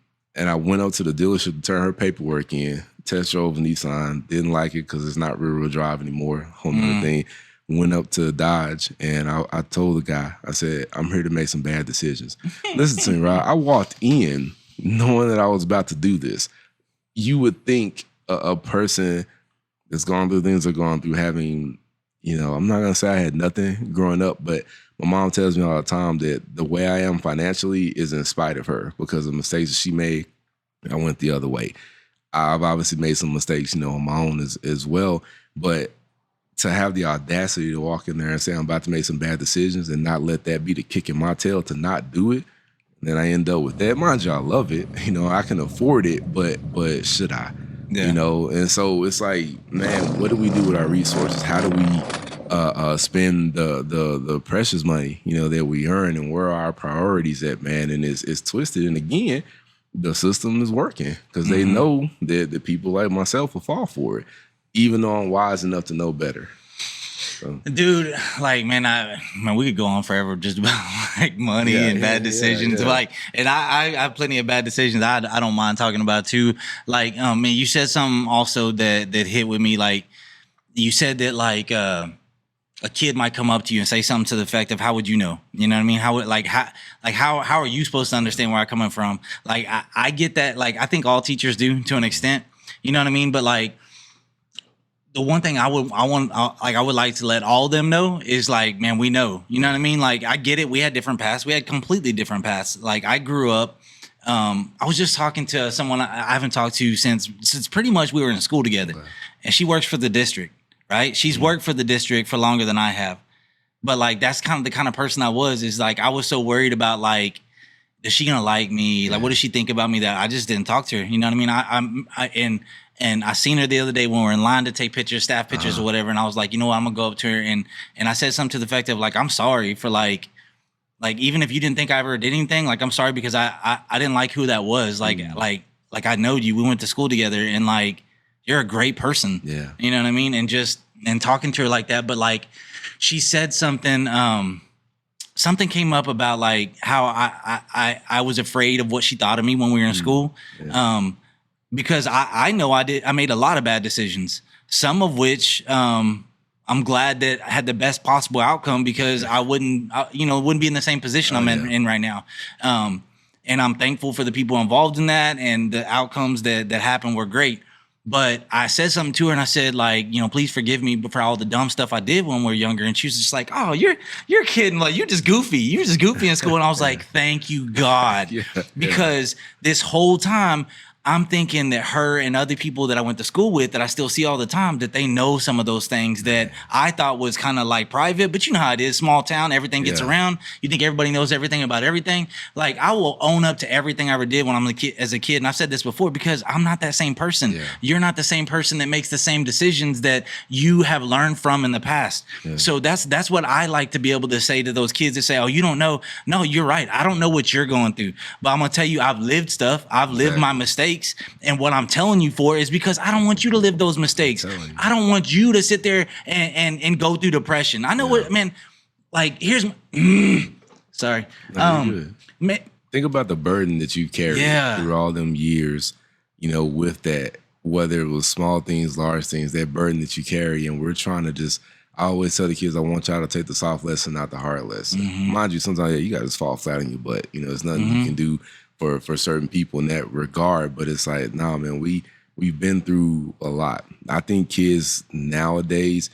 S2: I went up to the dealership to turn her paperwork in. Test drove a Nissan. Didn't like it because it's not rear-wheel drive anymore. Whole nother thing. Went up to Dodge, and I told the guy, I said, I'm here to make some bad decisions. Listen to me, Rod. I walked in knowing that I was about to do this. You would think a person that's gone through things they're going through having, I'm not going to say I had nothing growing up, but my mom tells me all the time that the way I am financially is in spite of her because of mistakes that she made. I went the other way. I've obviously made some mistakes, on my own as well, but to have the audacity to walk in there and say I'm about to make some bad decisions and not let that be the kick in my tail to not do it, then I end up with that. Mind you, I love it. I can afford it, but should I? Yeah. And so it's like, man, what do we do with our resources? How do we spend the precious money, that we earn, and where are our priorities at, man? And it's twisted. And again, the system is working because they know that the people like myself will fall for it, even though I'm wise enough to know better. So.
S1: Dude, man, we could go on forever just about money and bad decisions. And I have plenty of bad decisions I don't mind talking about too. Man, you said something also that hit with me. Like, you said that a kid might come up to you and say something to the effect of, how would you know? You know what I mean? How are you supposed to understand where I'm coming from? I get that. I think all teachers do to an extent. You know what I mean? But the one thing I would like to let all of them know is man, we know, you know what I mean? I get it. We had different paths. We had completely different paths. I grew up, I was just talking to someone I haven't talked to since pretty much we were in school together. Okay. And she works for the district, right? She's worked for the district for longer than I have. But that's kind of the kind of person I was, is I was so worried about is she gonna like me? What does she think about me, that I just didn't talk to her? You know what I mean? And I seen her the other day when we were in line to take pictures, staff pictures or whatever. And I was like, you know what, I'm gonna go up to her and I said something to the effect of I'm sorry for even if you didn't think I ever did anything, I'm sorry because I didn't like who that was. I know you. We went to school together, and you're a great person. Yeah. You know what I mean? And talking to her like that, but she said something. Something came up about how I was afraid of what she thought of me when we were in school. Yeah. Because I know I made a lot of bad decisions, some of which I'm glad that I had the best possible outcome, because I wouldn't be in the same position I'm in right now. And I'm thankful for the people involved in that, and the outcomes that happened were great. But I said something to her, and I said, please forgive me for all the dumb stuff I did when we were younger. And she was just like, oh, you're kidding. You're just goofy. You're just goofy in school. And I was like, thank you, God. Because this whole time, I'm thinking that her and other people that I went to school with, that I still see all the time, that they know some of those things that I thought was kind of private. But you know how it is, small town, everything gets around. You think everybody knows everything about everything. I will own up to everything I ever did when I'm as a kid. And I've said this before, because I'm not that same person. Yeah. You're not the same person that makes the same decisions that you have learned from in the past. Yeah. So that's what I like to be able to say to those kids that say, oh, you don't know. No, you're right. I don't know what you're going through. But I'm going to tell you, I've lived stuff. I've lived my mistakes. And what I'm telling you for is because I don't want you to live those mistakes. I don't want you to sit there and go through depression. I know what, man, here's sorry.
S2: Man, think about the burden that you carried through all them years, with that, whether it was small things, large things, that burden that you carry. And we're trying to I always tell the kids, I want y'all to take the soft lesson, not the hard lesson. Mind you, sometimes you got to just fall flat on your butt. There's nothing you can do for certain people in that regard, but it's nah, man, we've been through a lot. I think kids nowadays,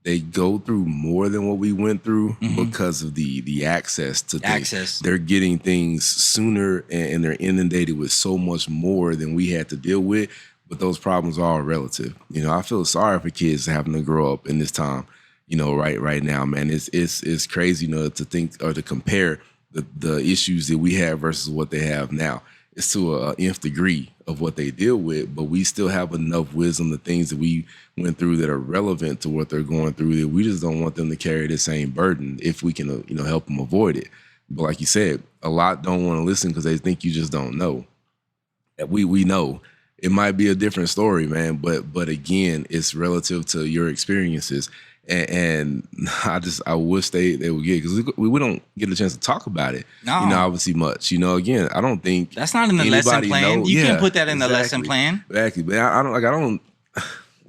S2: they go through more than what we went through because of the access to things. They're getting things sooner, and they're inundated with so much more than we had to deal with. But those problems are all relative. You know, I feel sorry for kids having to grow up in this time. You know, right now, man, it's crazy, you know, to think or to compare the issues that we have versus what they have now. It's to a nth degree of what they deal with, but we still have enough wisdom, the things that we went through that are relevant to what they're going through, that we just don't want them to carry the same burden if we can, you know, help them avoid it. But like you said, a lot don't want to listen because they think you just don't know. We know. It might be a different story, man, but again, it's relative to your experiences. And I wish they would get, because we don't get a chance to talk about it. No. You know, obviously much. You know, again, I don't think
S1: that's not in the lesson plan. You can't put that in the lesson plan.
S2: Exactly. But I don't.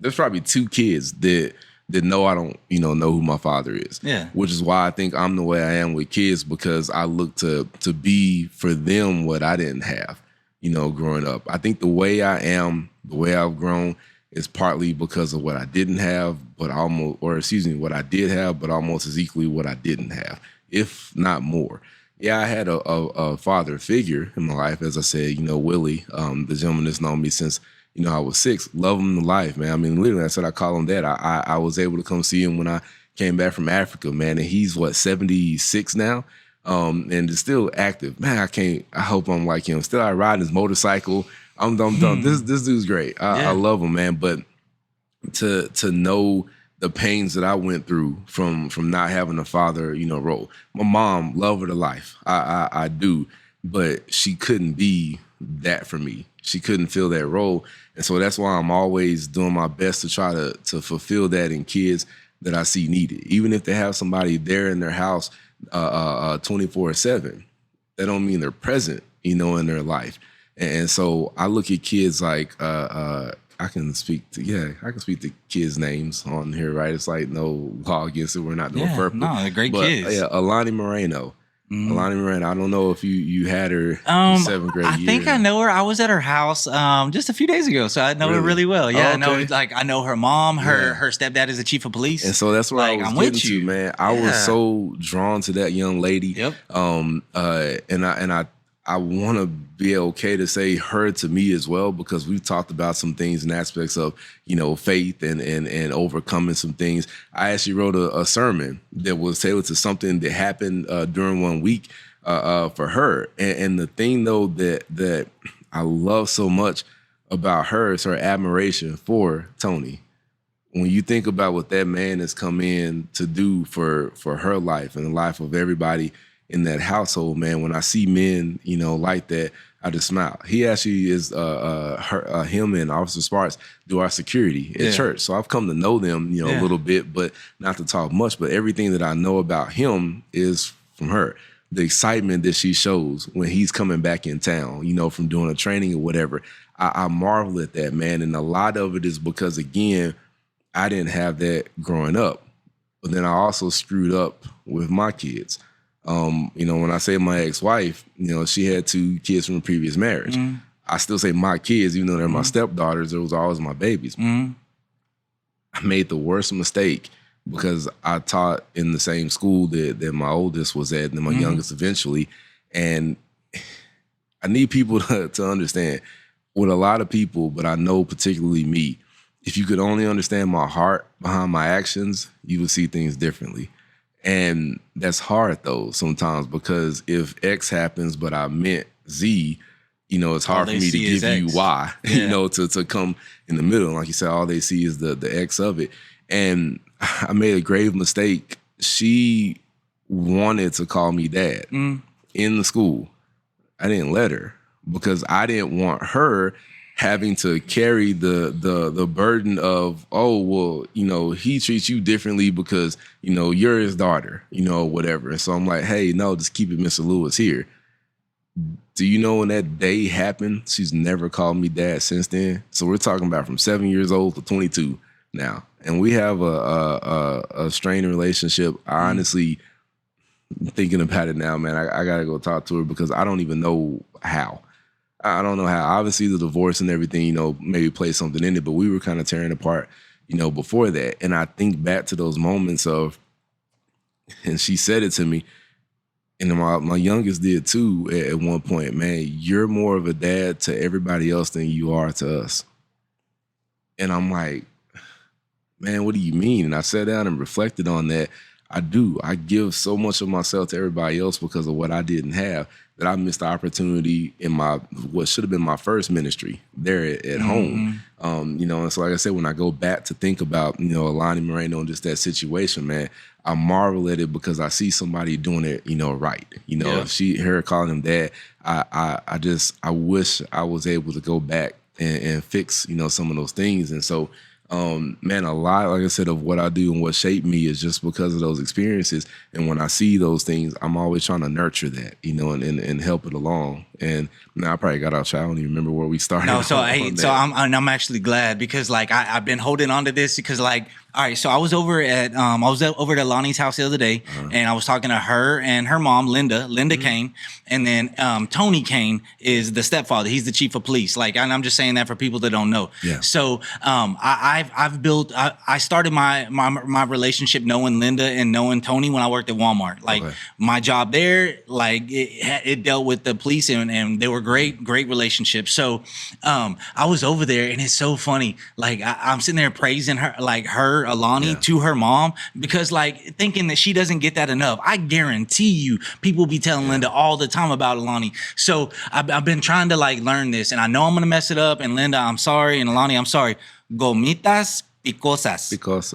S2: There's probably 2 kids that know I don't, you know who my father is. Yeah. Which is why I think I'm the way I am with kids, because I look to be for them what I didn't have, you know, growing up. I think the way I am, the way I've grown, is partly because of what I didn't have, what I did have, but almost as equally what I didn't have, if not more. Yeah, I had a father figure in my life, as I said, you know, Willie, the gentleman that's known me since, you know, I was 6. Love him to life, man. I mean, literally, I said I call him dad. I was able to come see him when I came back from Africa, man, and he's 76 now. And is still active. Man, I hope I'm like him. Still I ride his motorcycle. I'm done. This dude's great. I love him, man. But to know the pains that I went through from not having a father, you know, role. My mom, love her to life. I do, but she couldn't be that for me. She couldn't fill that role. And so that's why I'm always doing my best to try to fulfill that in kids that I see needed. Even if they have somebody there in their house 24/7, that don't mean they're present, you know, in their life. And so I look at kids like I can speak to kids' names on here, right? It's like no law against it. We're not doing purpose.
S1: No, they're great kids.
S2: Yeah, Alani Moreno. Alani Moreno. I don't know if you had her in 7th grade.
S1: I think I know her. I was at her house just a few days ago, so I know her really well. Yeah, I know her mom. Her stepdad is the chief of police,
S2: and so that's where I was getting to, man. I was so drawn to that young lady. Yep. And I want to be okay to say her to me as well, because we've talked about some things and aspects of, you know, faith and overcoming some things. I actually wrote a sermon that was tailored to something that happened during one week for her. And the thing, though, that I love so much about her is her admiration for Tony. When you think about what that man has come in to do for her life and the life of everybody in that household, man, when I see men, you know, like that, I just smile. He actually is, him and Officer Sparks do our security at church. So I've come to know them, you know, a little bit, but not to talk much. But everything that I know about him is from her. The excitement that she shows when he's coming back in town, you know, from doing a training or whatever. I marvel at that, man. And a lot of it is because, again, I didn't have that growing up. But then I also screwed up with my kids. You know, when I say my ex-wife, you know, she had 2 kids from a previous marriage. I still say my kids, even though they're my stepdaughters, those are always my babies. I made the worst mistake because I taught in the same school that my oldest was at, and my youngest eventually. And I need people to understand, with a lot of people, but I know particularly me, if you could only understand my heart behind my actions, you would see things differently. And that's hard, though, sometimes, because if X happens, but I meant Z, you know, it's hard for me to give you Y, you know, to come in the middle. Like you said, all they see is the X of it. And I made a grave mistake. She wanted to call me dad in the school. I didn't let her, because I didn't want her having to carry the burden of, oh, well, you know, he treats you differently because, you know, you're his daughter, you know, whatever. And so I'm like, hey, no, just keep it Mr. Lewis here. Do you know when that day happened, she's never called me dad since then? So we're talking about from 7 years old to 22 now. And we have a strained relationship. I honestly, thinking about it now, man, I got to go talk to her, because I don't even know how. I don't know how. Obviously, the divorce and everything, you know, maybe played something in it, but we were kind of tearing apart, before that. And I think back to those moments of, and she said it to me, and my youngest did too at one point, man, you're more of a dad to everybody else than you are to us. And I'm like, man, what do you mean? And I sat down and reflected on that. I do. I give so much of myself to everybody else because of what I didn't have, that I missed the opportunity in what should have been my first ministry there at home. And so like I said, when I go back to think about, Alani Moreno and just that situation, man, I marvel at it because I see somebody doing it, right. Her calling him dad, I wish I was able to go back and fix, some of those things. And so, man, a lot, like I said, of what I do and what shaped me is just because of those experiences. And when I see those things, I'm always trying to nurture that, and help it along. And now I probably got out. I don't even remember where we started.
S1: No, so I'm actually glad because like I've been holding on to this because like, all right, so I was over at Lonnie's house the other day, and I was talking to her and her mom, Linda Kane, and then Tony Kane is the stepfather. He's the chief of police. Like, and I'm just saying that for people that don't know. Yeah. So I started my relationship knowing Linda and knowing Tony when I worked at Walmart. Like my job there, like it dealt with the police and they were great relationships. So I was over there, and it's so funny. Like I'm sitting there praising her, like her Alani to her mom, because like thinking that she doesn't get that enough. I guarantee you people be telling Linda all the time about Alani. So I've been trying to like learn this, and I know I'm gonna mess it up, and Linda, I'm sorry, and Alani, I'm sorry. Gomitas Picosas.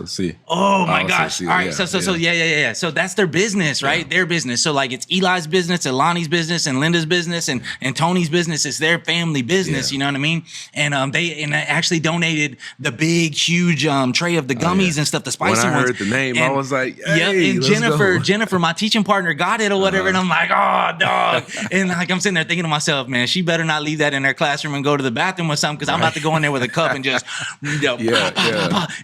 S2: Sí.
S1: Oh my gosh. All right. Yeah. So that's their business, right? Yeah. Their business. So like it's Eli's business, Alani's business, and Linda's business, and Tony's business. It's their family business. You know what I mean? And they actually donated the big, huge tray of the gummies and stuff, the spicy ones.
S2: When I heard the name, I was like, hey,
S1: and Jennifer, my teaching partner, got it or whatever. And I'm like, oh, dog. And like I'm sitting there thinking to myself, man, she better not leave that in her classroom and go to the bathroom or something, because I'm about to go in there with a cup and just,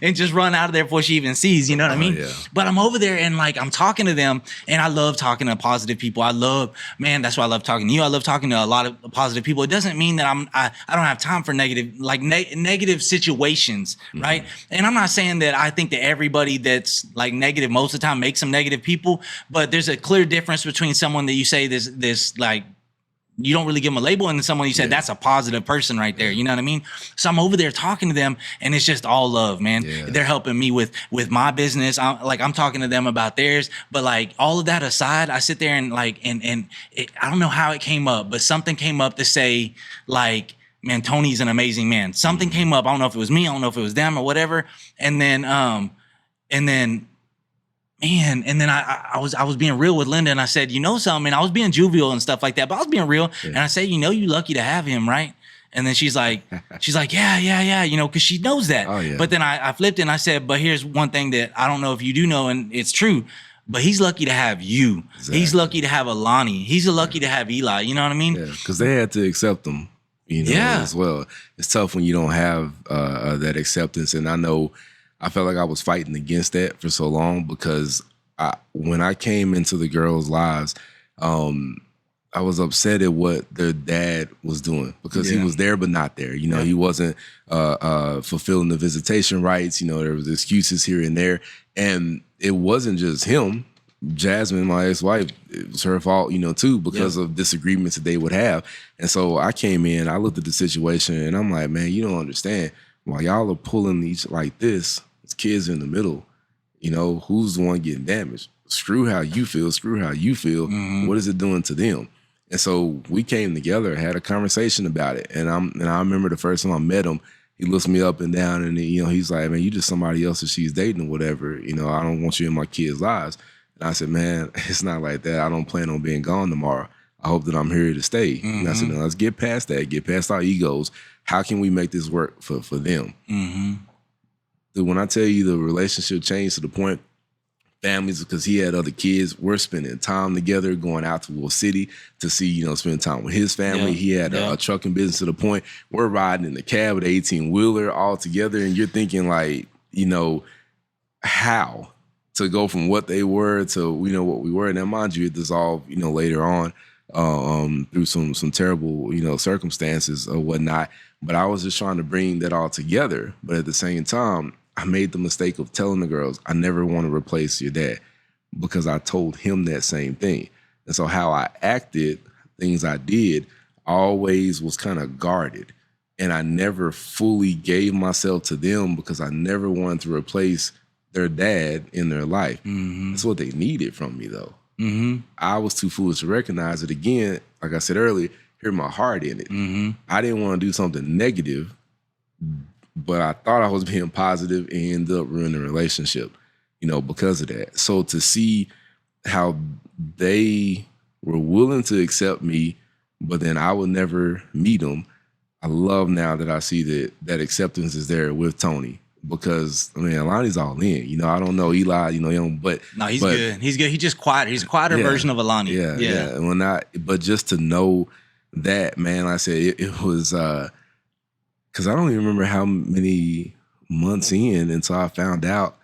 S1: and just run out of there before she even sees, you know what I mean? But I'm over there and like I'm talking to them, and I love talking to positive people. That's why I love talking to you. I love talking to a lot of positive people. It doesn't mean that I don't have time for negative situations, right? And I'm not saying that I think that everybody that's like negative most of the time makes them negative people, but there's a clear difference between someone that you say this like, you don't really give them a label, and then someone you said that's a positive person right there. You know what I mean? So I'm over there talking to them, and it's just all love, man. Yeah. They're helping me with my business. I'm talking to them about theirs. But like all of that aside, I sit there and like I don't know how it came up, but something came up to say like, man, Tony's an amazing man. Something came up. I don't know if it was me. I don't know if it was them or whatever. And then I was being real with Linda, and I said, you know something, and I was being jovial and stuff like that, but I was being real. Yeah. And I said, you lucky to have him, right? And then she's like, yeah, because she knows that. Oh, yeah. But then I flipped it and I said, but here's one thing that I don't know if you do know, and it's true, but he's lucky to have you. Exactly. He's lucky to have Alani. He's lucky to have Eli. You know what I mean? Yeah,
S2: because they had to accept him, as well. It's tough when you don't have that acceptance. And I felt like I was fighting against that for so long, because when I came into the girls' lives, I was upset at what their dad was doing, because he was there but not there. He wasn't fulfilling the visitation rights. There was excuses here and there. And it wasn't just him. Jasmine, my ex-wife, it was her fault, too, because of disagreements that they would have. And so I came in, I looked at the situation, and I'm like, man, you don't understand. While y'all are pulling each like this, kids in the middle, who's the one getting damaged? Screw how you feel. Mm-hmm. What is it doing to them? And so we came together, had a conversation about it. And I remember the first time I met him, he looks me up and down, and he's like, man, you just somebody else that she's dating or whatever. I don't want you in my kids' lives. And I said, man, it's not like that. I don't plan on being gone tomorrow. I hope that I'm here to stay. Mm-hmm. And I said, no, let's get past that, get past our egos. How can we make this work for them? Mm-hmm. When I tell you the relationship changed to the point, families, because he had other kids, we're spending time together, going out to Will City to see, spend time with his family. Yeah. He had a trucking business to the point we're riding in the cab with an 18-wheeler all together, and you're thinking like, how to go from what they were to, what we were. Now, mind you, it dissolved, later on through some terrible, circumstances or whatnot. But I was just trying to bring that all together. But at the same time, I made the mistake of telling the girls, I never want to replace your dad, because I told him that same thing. And so how I acted, things I did, always was kind of guarded. And I never fully gave myself to them because I never wanted to replace their dad in their life. That's what they needed from me, though. I was too foolish to recognize it. Again, like I said earlier, hear my heart in it. I didn't want to do something negative, but I thought I was being positive and ended up ruining the relationship, because of that. So to see how they were willing to accept me, but then I would never meet them, I love now that I see that acceptance is there with Tony, because Alani's all in. I don't know Eli, but
S1: no, he's good. He's good. He's just quiet. He's a quieter version of Alani.
S2: Yeah. But just to know that, man, like I said, it was because I don't even remember how many months in until I found out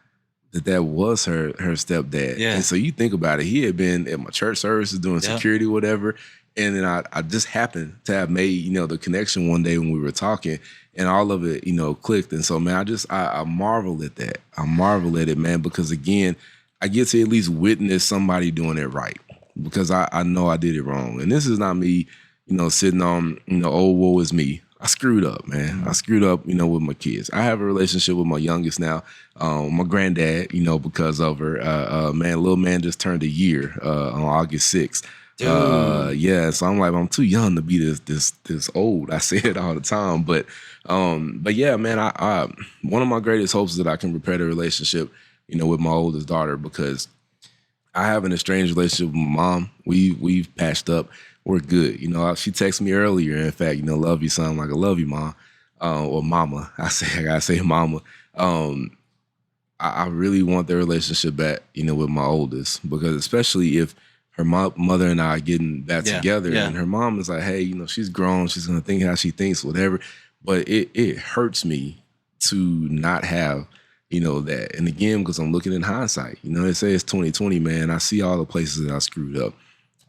S2: that was her stepdad. Yeah. And so you think about it, he had been at my church services doing security, whatever. And then I just happened to have made, the connection one day when we were talking, and all of it, clicked. And so, man, I marvel at that. I marvel at it, man, because again, I get to at least witness somebody doing it right, because I know I did it wrong. And this is not me, sitting on, oh, woe is me. I screwed up, man. I screwed up, with my kids. I have a relationship with my youngest now, my granddad, because of her. Man, little man just turned a year on August 6th. So I'm like, I'm too young to be this old. I say it all the time, but yeah, man, I one of my greatest hopes is that I can repair the relationship, with my oldest daughter, because I have an estranged relationship with my mom. We've patched up. We're good. She texted me earlier. In fact, love you, son. I'm like, I love you, mom, or mama. I gotta say mama. I really want their relationship back, with my oldest, because especially if her mother and I are getting back together, and her mom is like, hey, she's grown, she's gonna think how she thinks, whatever. But it hurts me to not have, that. And again, because I'm looking in hindsight, they say it's 2020, man. I see all the places that I screwed up.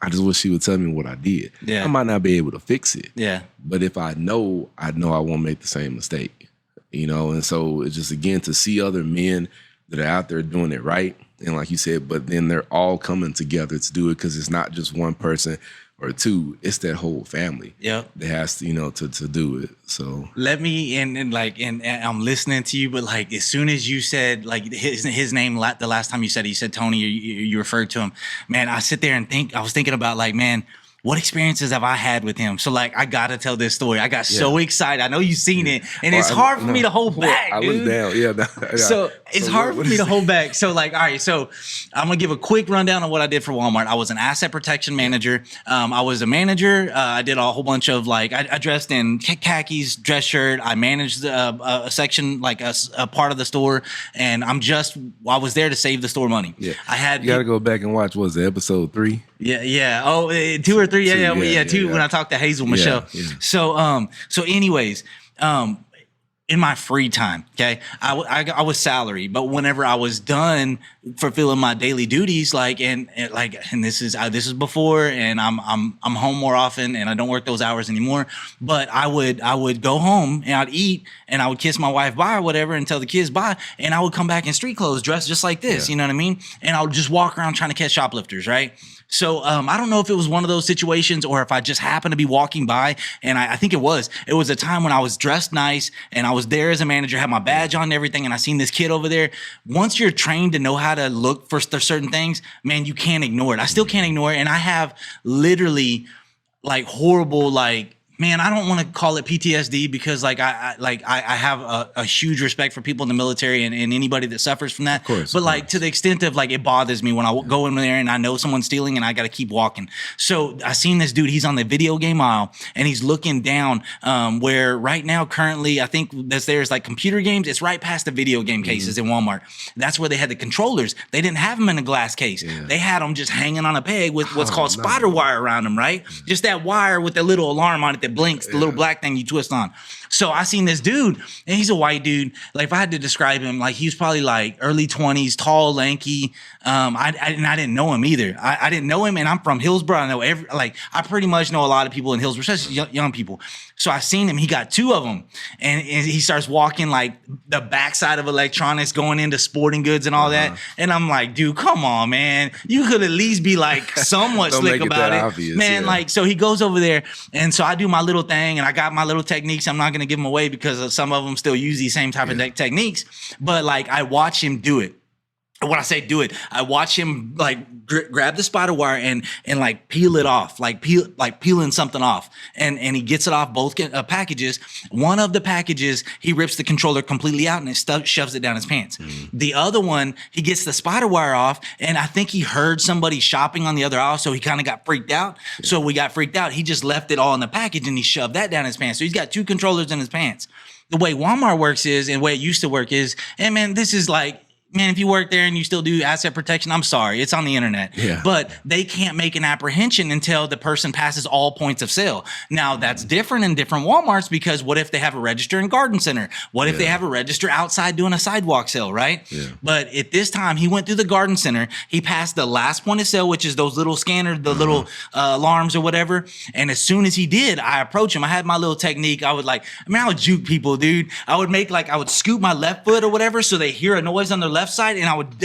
S2: I just wish she would tell me what I did. Yeah. I might not be able to fix it. Yeah. But if I know I won't make the same mistake. And so it's just, again, to see other men that are out there doing it right. And like you said, but then they're all coming together to do it, because it's not just one person or two, it's that whole family. Yeah. That has to, to do it. So
S1: let me, and I'm listening to you, but like, as soon as you said like his name, the last time you said Tony, you referred to him, man, I sit there and I was thinking about like, man, what experiences have I had with him? So like, I gotta tell this story. I got so excited. I know you've seen it, and it's hard for me to hold back. I look down. Yeah. So it's hard for me to hold back. So like, all right. So I'm gonna give a quick rundown of what I did for Walmart. I was an asset protection manager. I was a manager. I did a whole bunch of like, I dressed in khakis, dress shirt. I managed a section, like a part of the store, and I was there to save the store money. Yeah. You
S2: gotta go back and watch. What was it, episode 3?
S1: Yeah. Oh, 2 or 3. Yeah, 2 when I talked to Hazel Michelle. Yeah. So anyways, in my free time, okay, I was salary, but whenever I was done fulfilling my daily duties, and this is before, and I'm home more often, and I don't work those hours anymore. But I would go home and I'd eat, and I would kiss my wife bye or whatever, and tell the kids bye, and I would come back in street clothes, dressed just like this. You know what I mean? And I would just walk around trying to catch shoplifters, right? So I don't know if it was one of those situations or if I just happened to be walking by, and I think it was a time when I was dressed nice and I was there as a manager, had my badge on and everything, and I seen this kid over there. Once you're trained to know how to look for certain things, man, you can't ignore it. I still can't ignore it, and I have literally like horrible man, I don't want to call it PTSD, because I have a huge respect for people in the military and anybody that suffers from that. Of course, but to the extent of it bothers me when I go in there and I know someone's stealing and I got to keep walking. So I seen this dude, he's on the video game aisle and he's looking down where right now currently I think there's like computer games. It's right past the video game cases in Walmart. That's where they had the controllers. They didn't have them in a glass case. Yeah. They had them just hanging on a peg with what's called spider wire around them, right? Just that wire with the little alarm on it that blinks, the little black thing you twist on. So I seen this dude, and he's a white dude. Like if I had to describe him, like he was probably like early 20s, tall, lanky. I didn't know him either. I didn't know him, and I'm from Hillsborough. I know I pretty much know a lot of people in Hillsborough, especially young people. So I seen him. He got two of them, and he starts walking like the backside of electronics, going into sporting goods and all that. And I'm like, dude, come on, man. You could at least be like somewhat slick about it,
S2: obvious,
S1: man.
S2: Yeah.
S1: Like, so he goes over there, and so I do my little thing, and I got my little techniques. I'm not gonna give them away because some of them still use these same type of techniques. But like, I watch him do it. When I say do it, I watch him like grab the spider wire and like peel it off, like peeling something off, and he gets it off both packages. One of the packages, he rips the controller completely out and shoves it down his pants. The other one, he gets the spider wire off, and I think he heard somebody shopping on the other aisle, so he kind of got freaked out. So we got freaked out. He just left it all in the package and he shoved that down his pants. So he's got two controllers in his pants. The way Walmart works is, and the way it used to work is, and man, this is like, man, if you work there and you still do asset protection, I'm sorry, it's on the internet.
S2: Yeah.
S1: But they can't make an apprehension until the person passes all points of sale. Now, that's different in different Walmarts because what if they have a register in garden center? What if they have a register outside doing a sidewalk sale, right? Yeah. But at this time, he went through the garden center. He passed the last point of sale, which is those little scanners, the little alarms or whatever. And as soon as he did, I approached him. I had my little technique. I would I would juke people, dude. I would scoop my left foot or whatever so they hear a noise on their left side, and I would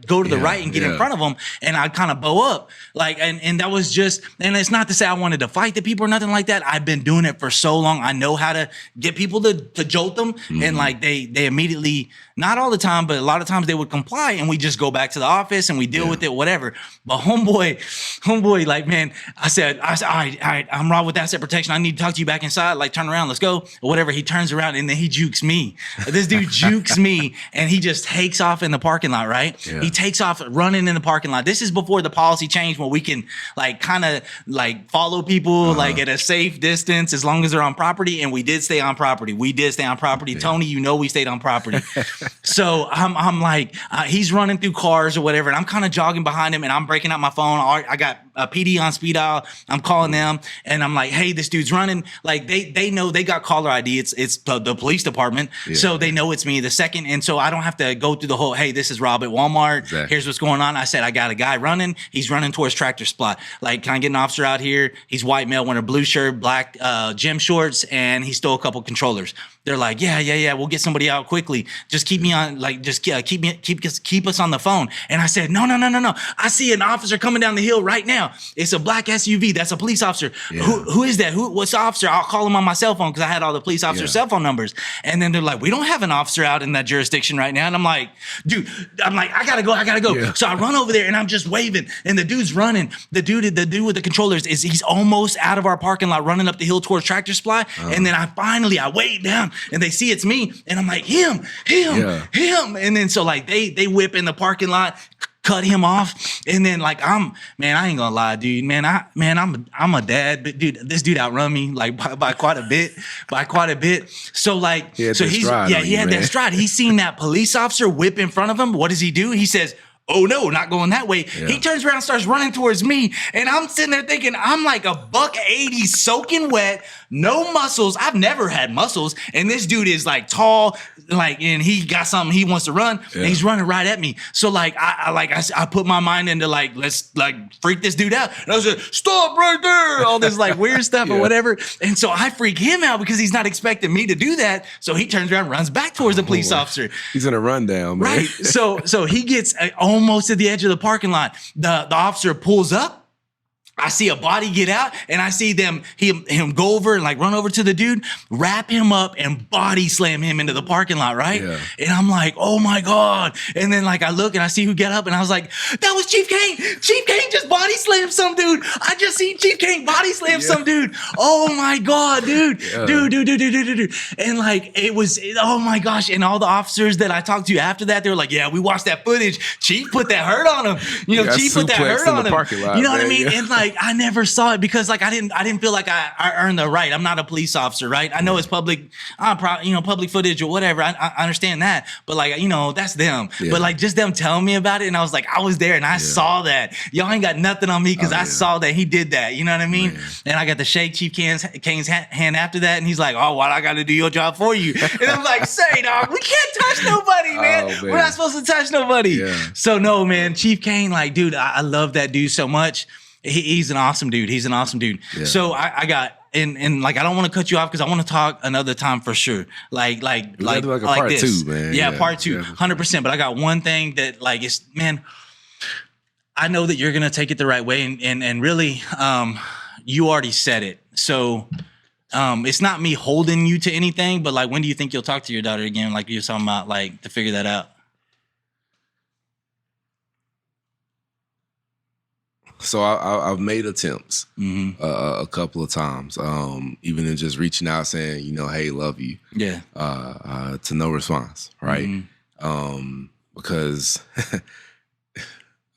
S1: go to the right and get in front of them, and I'd kind of bow up, like, and that was just, and it's not to say I wanted to fight the people or nothing like that. I've been doing it for so long. I know how to get people to jolt them, and like they immediately, not all the time, but a lot of times they would comply, and we just go back to the office and we deal with it, whatever. But homeboy, like, man, I said, all right, I'm Rob with asset protection. I need to talk to you back inside. Like, turn around, let's go, or whatever. He turns around and then he jukes me. This dude jukes me, and he just takes off in the parking lot, right? Yeah. He takes off running in the parking lot. This is before the policy changed where we can like kind of like follow people like at a safe distance as long as they're on property. And we did stay on property. Yeah. Tony, you know, we stayed on property. So I'm like, he's running through cars or whatever, and I'm kind of jogging behind him, and I'm breaking out my phone. I got a PD on speed dial. I'm calling them, and I'm like, hey, this dude's running. Like they know, they got caller ID. It's the police department, so they know it's me. The second, and so I don't have to go through the whole, hey, this is Rob at Walmart. Exactly. Here's what's going on. I said, I got a guy running. He's running towards Tractor Supply. Like, can I get an officer out here? He's white male, wearing a blue shirt, black gym shorts, and he stole a couple controllers. They're like, yeah, we'll get somebody out quickly. Just keep me on, like, just keep us on the phone. And I said, no. I see an officer coming down the hill right now. It's a black SUV. That's a police officer. Yeah. Who is that? What's the officer? I'll call him on my cell phone because I had all the police officer cell phone numbers. And then they're like, we don't have an officer out in that jurisdiction right now. And I'm like, dude, I gotta go. Yeah. So I run over there and I'm just waving, and the dude's running. The dude with the controllers he's almost out of our parking lot, running up the hill towards Tractor Supply. And then I wave down, and they see it's me, and I'm like, him. And then so like they whip in the parking lot, cut him off, and then like I ain't gonna lie, dude, I'm a dad, but dude, this dude outrun me like by quite a bit. So like, he had that stride. He's seen that police officer whip in front of him. What does he do? He says, oh no, not going that way. Yeah. He turns around, starts running towards me, and I'm sitting there thinking I'm like $180 soaking wet, no muscles. I've never had muscles, and this dude is like tall, like, and he got something he wants to run, and he's running right at me. So like I put my mind into like, let's like freak this dude out, and I was like, stop right there, all this like weird stuff or whatever. And so I freak him out because he's not expecting me to do that. So he turns around, runs back towards the police officer.
S2: He's in a rundown, man.
S1: Right. So he gets almost at the edge of the parking lot. The officer pulls up. I see a body get out, and I see him go over and like run over to the dude, wrap him up, and body slam him into the parking lot, right? Yeah. And I'm like, oh my God. And then like I look and I see who get up, and I was like, that was Chief Kane. Chief Kane just body slammed some dude. I just seen Chief Kane body slam some dude. Oh my God, dude. Dude. And like it was, oh my gosh. And all the officers that I talked to after that, they were like, yeah, we watched that footage. Chief put that hurt on him. You know, Chief put that hurt on him. Lot, you know what I mean? And like, like I never saw it because like I didn't feel like I earned the right. I'm not a police officer, right? I know it's public, public footage or whatever. I understand that, but like that's them. Yeah. But like just them telling me about it, and I was like, I was there and I saw that. Y'all ain't got nothing on me because I saw that he did that. You know what I mean? Man. And I got to shake Chief Kane's hand after that, and he's like, "Oh, why I got to do your job for you?" And I'm like, "Say, dog, we can't touch nobody, man. We're not supposed to touch nobody." Yeah. So no, man, Chief Kane, like, dude, I love that dude so much. He's an awesome dude. He's an awesome dude. Yeah. So I got and like I don't want to cut you off because I want to talk another time for sure. Like
S2: part
S1: this.
S2: 2, man.
S1: Yeah, part 2, 100%. But I got one thing that like it's man. I know that you're gonna take it the right way, and really, you already said it. So it's not me holding you to anything, but like when do you think you'll talk to your daughter again? Like you're talking about, like to figure that out.
S2: So I've made attempts a couple of times, even in just reaching out saying, hey, love you. Yeah. To no response, right? Because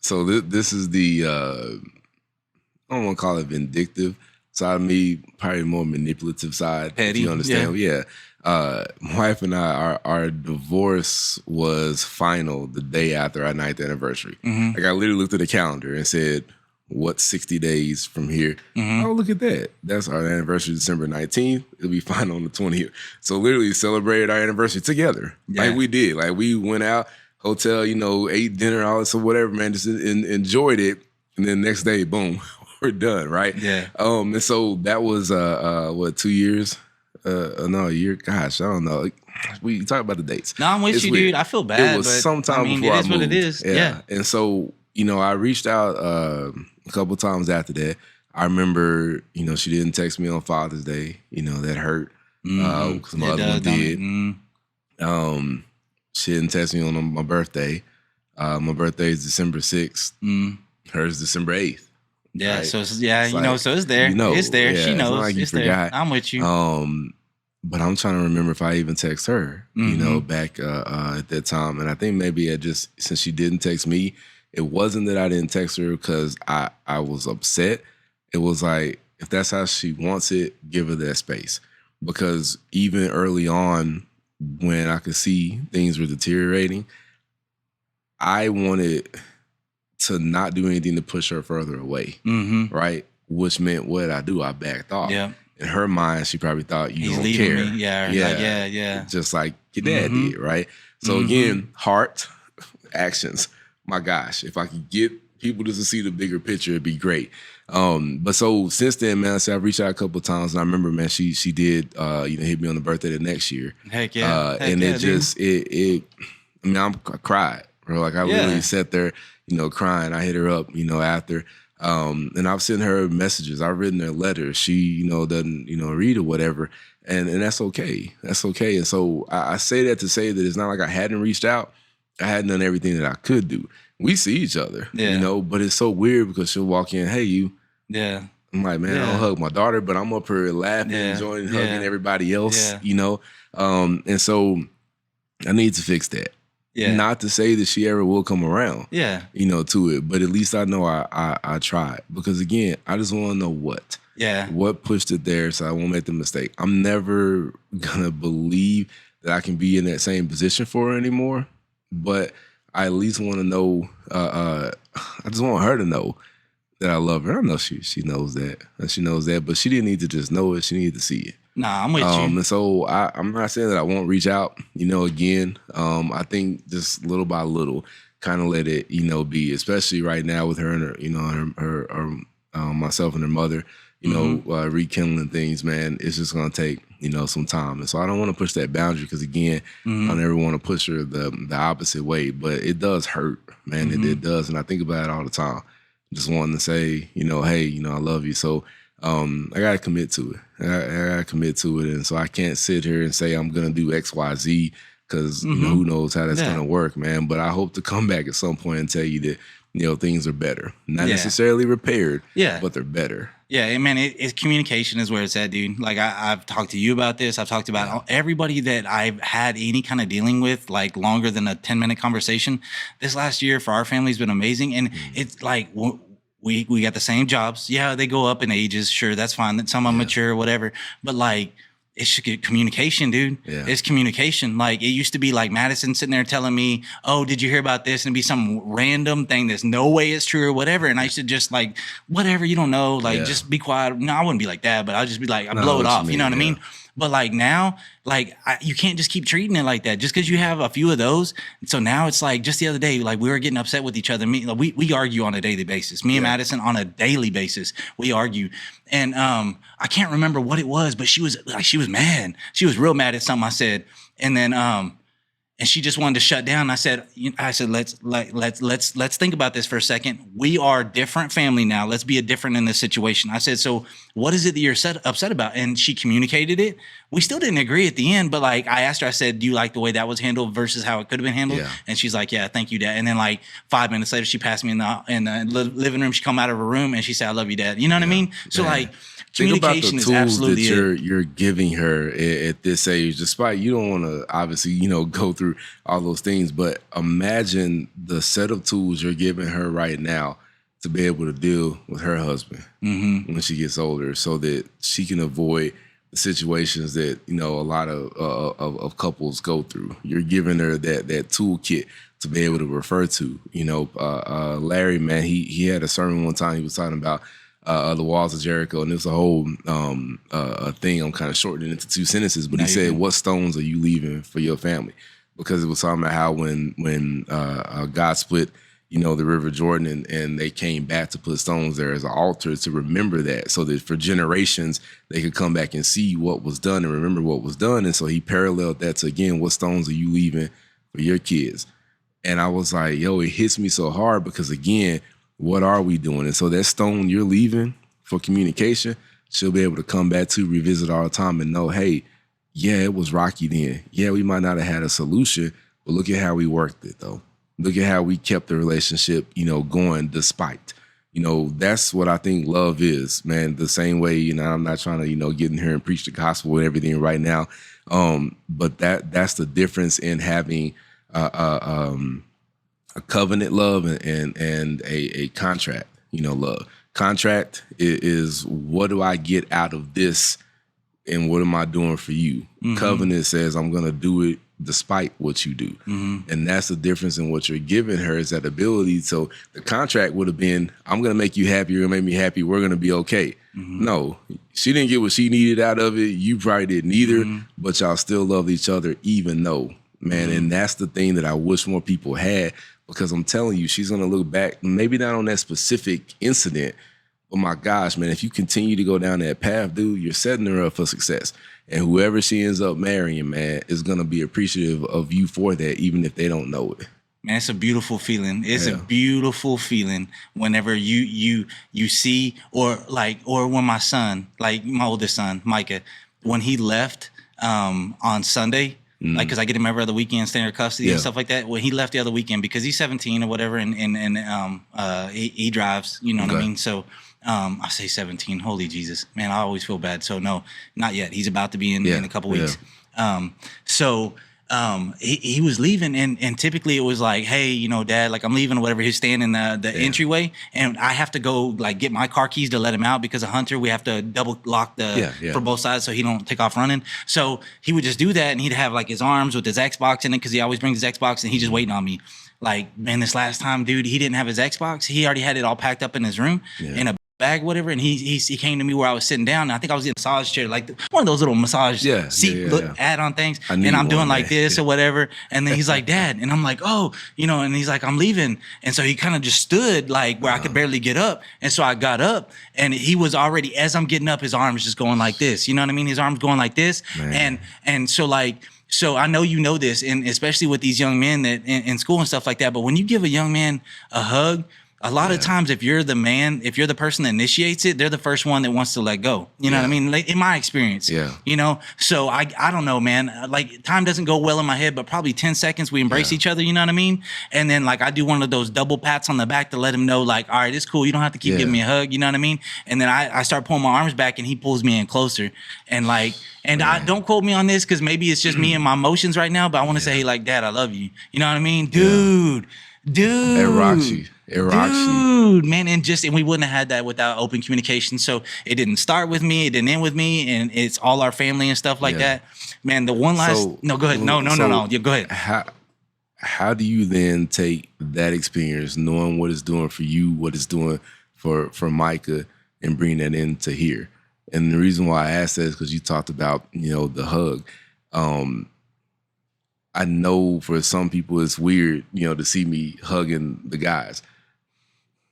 S2: so this is the I don't want to call it vindictive side of me, probably more manipulative side.
S1: Petty,
S2: you understand? Yeah. My wife and I, our divorce was final the day after our 9th anniversary. Like I literally looked at the calendar and said, what's 60 days from here? Oh, look at that. That's our anniversary, December 19th. It'll be final on the 20th. So literally celebrated our anniversary together. Yeah. Like we did. Like we went out, hotel, ate dinner, all this or whatever, man, just enjoyed it. And then next day, boom, we're done, right? Yeah. And so that was 2 years? No, a year. Gosh, I don't know. We talk about the dates.
S1: No, I'm with you, dude. I feel bad.
S2: It was sometime before I moved. It is what it is. Yeah. And so, I reached out a couple times after that. I remember, she didn't text me on Father's Day. That hurt because my other one did. She didn't text me on my birthday. My birthday is December 6th. Hers December 8th.
S1: Yeah, right? So it's, so it's there. It's there. Yeah, she knows. It's, like it's there. I'm with you.
S2: But I'm trying to remember if I even text her, back at that time. And I think maybe since she didn't text me, it wasn't that I didn't text her because I was upset. It was like, if that's how she wants it, give her that space. Because even early on, when I could see things were deteriorating, I wanted to not do anything to push her further away, right? Which meant what I do, I backed off. Yeah. In her mind, she probably thought
S1: He's
S2: don't
S1: leaving
S2: care.
S1: Me. Yeah, yeah.
S2: Just like your dad did, right? So again, heart, actions. My gosh, if I could get people just to see the bigger picture, it'd be great. But so since then, man, I've reached out a couple of times, and I remember, man, she did, hit me on the birthday the next year.
S1: Heck yeah.
S2: And it just, I cried, bro. Like I literally sat there, crying. I hit her up, after, and I've sent her messages. I've written her letters. She, doesn't, read or whatever. And that's okay. That's okay. And so I say that to say that it's not like I hadn't reached out. I hadn't done everything that I could do. We see each other, but it's so weird because she'll walk in, hey, you. Yeah. I'm like, man, I don't hug my daughter, but I'm up here laughing, enjoying, hugging everybody else, and so I need to fix that. Yeah. Not to say that she ever will come around, to it, but at least I know I tried. Because again, I just want to know what pushed it there so I won't make the mistake. I'm never going to believe that I can be in that same position for her anymore, but I at least want to know, I just want her to know that I love her. I know she knows that. She knows that, but she didn't need to just know it. She needed to see it.
S1: Nah, I'm with you.
S2: And so I'm not saying that I won't reach out, again. I think just little by little, kind of let it, be, especially right now with her and her, myself and her mother, rekindling things, man. It's just going to take, some time. And so I don't want to push that boundary because, again, I never want to push her the opposite way. But it does hurt, man. It does. And I think about it all the time. Just wanting to say, hey, I love you. So I got to commit to it. I got to commit to it. And so I can't sit here and say I'm going to do X, Y, Z because who knows how that's going to work, man. But I hope to come back at some point and tell you that, things are better. Not necessarily repaired, but they're better.
S1: Yeah, man, it's communication is where it's at, dude. Like, I've talked to you about this. I've talked about everybody that I've had any kind of dealing with, like, longer than a 10-minute conversation. This last year for our family has been amazing. And it's like, We got the same jobs. Yeah, they go up in ages. Sure, that's fine. Some are mature, whatever. But like, it's communication, dude.
S2: Yeah.
S1: It's communication. Like, it used to be like Madison sitting there telling me, "Oh, did you hear about this?" And it'd be some random thing that's no way it's true or whatever. And I used to just like, whatever, you don't know, like just be quiet. No, I wouldn't be like that, but I'll just be like, I blow it off. You know what I mean? But like now, like you can't just keep treating it like that just because you have a few of those. So now it's like just the other day, like we were getting upset with each other. We argue on a daily basis. Me and Madison on a daily basis, we argue. And I can't remember what it was, but she was mad. She was real mad at something I said. And then and she just wanted to shut down. I said, let's think about this for a second. We are different family now. Let's be different in this situation. I said, so what is it that you're upset about? And she communicated it. We still didn't agree at the end, but like I asked her, I said, do you like the way that was handled versus how it could have been handled? Yeah. And she's like, yeah, thank you, Dad. And then like 5 minutes later, she passed me in the living room. She come out of her room and she said, I love you, Dad. You know what I mean? So like, communication is absolutely
S2: think about the tools that you're giving her at this age, despite you don't want to obviously, go through all those things, but imagine the set of tools you're giving her right now to be able to deal with her husband when she gets older so that she can avoid the situations that, a lot of couples go through. You're giving her that toolkit to be able to refer to. Larry, man, he had a sermon one time he was talking about the walls of Jericho, and there's a whole thing. I'm kind of shortening it into 2 sentences, but he said, "What stones are you leaving for your family?" Because it was talking about how when God split, the River Jordan, and they came back to put stones there as an altar to remember that, so that for generations they could come back and see what was done and remember what was done. And so he paralleled that to, again, what stones are you leaving for your kids? And I was like, yo, it hits me so hard because, again, what are we doing? And so that stone you're leaving for communication, she'll be able to come back to, revisit all the time and know, hey, yeah, it was rocky then. Yeah, we might not have had a solution, but look at how we worked it, though. Look at how we kept the relationship, going despite. That's what I think love is, man. The same way, I'm not trying to, get in here and preach the gospel and everything right now. But that's the difference in having a covenant love and a contract, love. Contract is what do I get out of this and what am I doing for you? Covenant says I'm going to do it despite what you do. And that's the difference in what you're giving her, is that ability. So the contract would have been, I'm going to make you happy, you're going to make me happy, we're going to be okay. No, she didn't get what she needed out of it. You probably didn't either, but y'all still love each other even though, man. And that's the thing that I wish more people had, because I'm telling you, she's going to look back, maybe not on that specific incident, but my gosh, man, if you continue to go down that path, dude, you're setting her up for success. And whoever she ends up marrying, man, is going to be appreciative of you for that, even if they don't know it.
S1: Man, it's a beautiful feeling. It's a beautiful feeling whenever you see, or when my son, like my oldest son, Micah, when he left on Sunday, like, because I get him every other weekend, standard custody and stuff like that. When he left the other weekend, because he's 17 or whatever, and he drives, you know what I mean? So I say 17, holy Jesus, man, I always feel bad. So no, not yet. He's about to be in a couple weeks. He was leaving, and typically it was like, hey, Dad, like I'm leaving or whatever. He's staying in the entryway, and I have to go like get my car keys to let him out, because a hunter, we have to double lock for both sides so he don't take off running. So he would just do that, and he'd have like his arms with his Xbox in it, because he always brings his Xbox, and he's just waiting on me. Like, man, this last time, dude, he didn't have his Xbox. He already had it all packed up in his room in a bag, whatever, and he came to me where I was sitting down, and I think I was in a massage chair, like one of those little massage seat add-on things, and I'm doing like this or whatever, and then he's like, Dad, and I'm like, oh, and he's like, I'm leaving, and so he kind of just stood like where I could barely get up, and so I got up, and he was already, as I'm getting up, his arms just going like this, you know what I mean? His arms going like this, and so like, so I know you know this, and especially with these young men that in school and stuff like that, but when you give a young man a hug, a lot of times, if you're the person that initiates it, they're the first one that wants to let go. You know what I mean? Like, in my experience, so I don't know, man, like time doesn't go well in my head, but probably 10 seconds we embrace each other. You know what I mean? And then like I do one of those double pats on the back to let him know, like, all right, it's cool. You don't have to keep giving me a hug. You know what I mean? And then I start pulling my arms back, and he pulls me in closer, and like, and I don't quote me on this, because maybe it's just me and my emotions right now, but I want to say, like, Dad, I love you. You know what I mean? Dude. Dude.
S2: It rocks you.
S1: Dude, man, and we wouldn't have had that without open communication. So it didn't start with me, it didn't end with me, and it's all our family and stuff like that. Man, the one last no, go ahead. No. Yeah, go ahead.
S2: How do you then take that experience, knowing what it's doing for you, what it's doing for Micah, and bring that into here? And the reason why I asked that is because you talked about, the hug. I know for some people it's weird, to see me hugging the guys.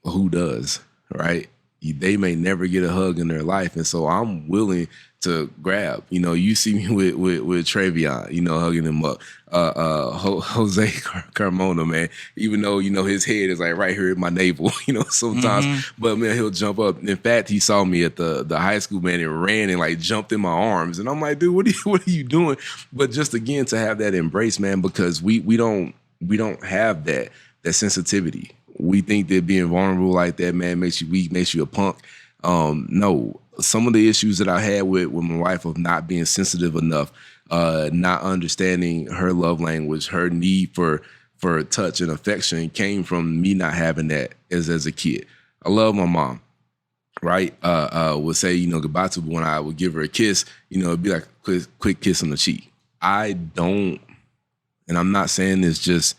S2: Who does, right? They may never get a hug in their life, and so I'm willing to grab. You see me with Travion, hugging him up. Jose Carmona, man. Even though his head is like right here in my navel, sometimes. But man, he'll jump up. In fact, he saw me at the high school, man, and ran and like jumped in my arms, and I'm like, dude, what are you doing? But just again to have that embrace, man, because we don't have that sensitivity. We think that being vulnerable like that, man, makes you weak, makes you a punk. No, some of the issues that I had with my wife of not being sensitive enough, not understanding her love language, her need for touch and affection came from me not having that as a kid. I love my mom, right? Would say, goodbye to her, but when I would give her a kiss, it'd be like a quick kiss on the cheek. I don't, and I'm not saying this just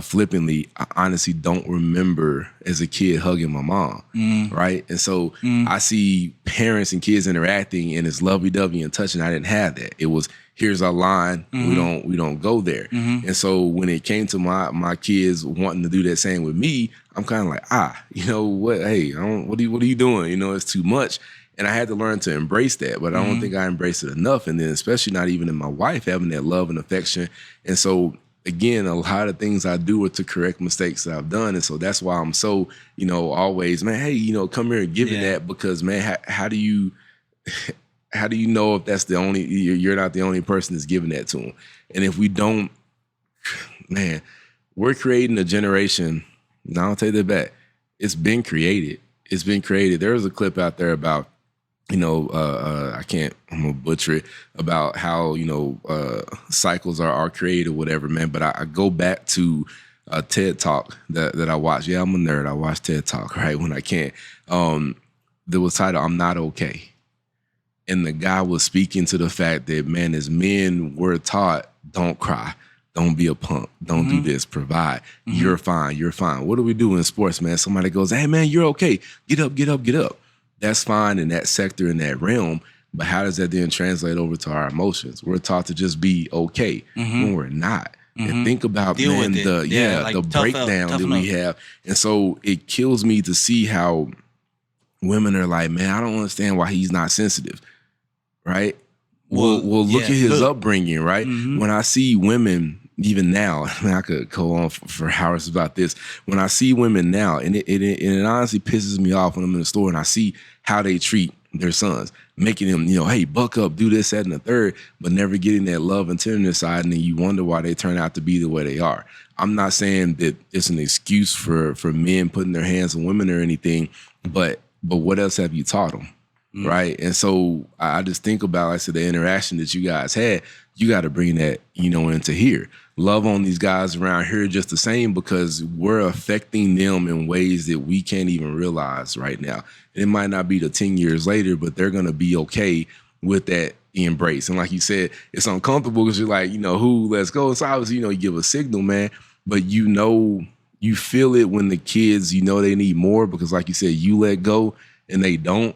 S2: flippantly, I honestly don't remember as a kid hugging my mom, right? And so I see parents and kids interacting and it's lovey-dovey and touching. I didn't have that. It was, here's our line. We don't go there. And so when it came to my kids wanting to do that same with me, I'm kind of like, what? Hey, what are you doing? It's too much. And I had to learn to embrace that, but I don't think I embraced it enough. And then especially not even in my wife having that love and affection. And so again, a lot of things I do are to correct mistakes that I've done. And so that's why I'm so, always, man, hey, come here and give me that, because man, how do you know if that's you're not the only person that's giving that to them? And if we don't, man, we're creating a generation. Now I'll take that back. It's been created. There was a clip out there about, I'm gonna butcher it, about how, cycles are created or whatever, man. But I go back to a TED Talk that I watched. Yeah, I'm a nerd. I watch TED Talk, right, when I can. That was titled, I'm Not Okay. And the guy was speaking to the fact that, man, as men, we're taught, don't cry. Don't be a punk. Don't do this. Provide. You're fine. What do we do in sports, man? Somebody goes, hey, man, you're okay. Get up. That's fine in that sector, in that realm, but how does that then translate over to our emotions? We're taught to just be okay when we're not. And think about, man, the breakdown that we have. And so it kills me to see how women are like, man, I don't understand why he's not sensitive, right? Well, look at his upbringing, right? When I see women, even now, I could go on for hours about this. When I see women now, and it honestly pisses me off when I'm in the store and I see how they treat their sons, making them, hey, buck up, do this, that, and the third, but never getting that love and tenderness side, and then you wonder why they turn out to be the way they are. I'm not saying that it's an excuse for men putting their hands on women or anything, but what else have you taught them? Right. And so I just think about, like I said, the interaction that you guys had. You got to bring that, into here. Love on these guys around here just the same, because we're affecting them in ways that we can't even realize right now. It might not be the 10 years later, but they're going to be okay with that embrace. And like you said, it's uncomfortable because you're like, let's go. So obviously, you give a signal, man, but you feel it when the kids, they need more, because like you said, you let go and they don't.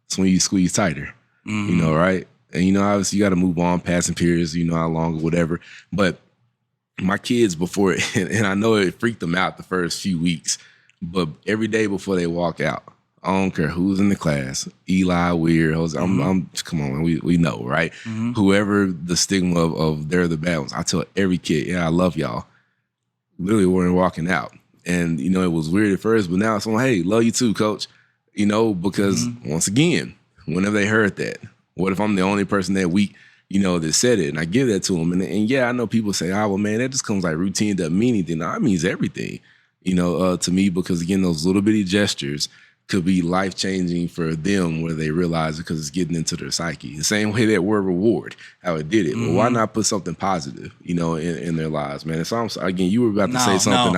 S2: It's when you squeeze tighter, right? And, obviously you got to move on, passing periods, how long or whatever. But my kids before, and I know it freaked them out the first few weeks, but every day before they walk out, I don't care who's in the class, Eli, Weir, Jose, I'm come on, we know, right? Whoever the stigma of they're the bad ones, I tell every kid, I love y'all. Literally when they're walking out. And, it was weird at first, but now it's like, hey, love you too, coach. Because once again, whenever they heard that, what if I'm the only person that week, that said it, and I give that to them. And yeah, I know people say, well, man, that just comes like routine, doesn't mean anything. No, it means everything, to me, because again, those little bitty gestures could be life-changing for them where they realize it because it's getting into their psyche. The same way that word reward, how it did it. Well, why not put something positive, in their lives, man? And so again, you were about to say something.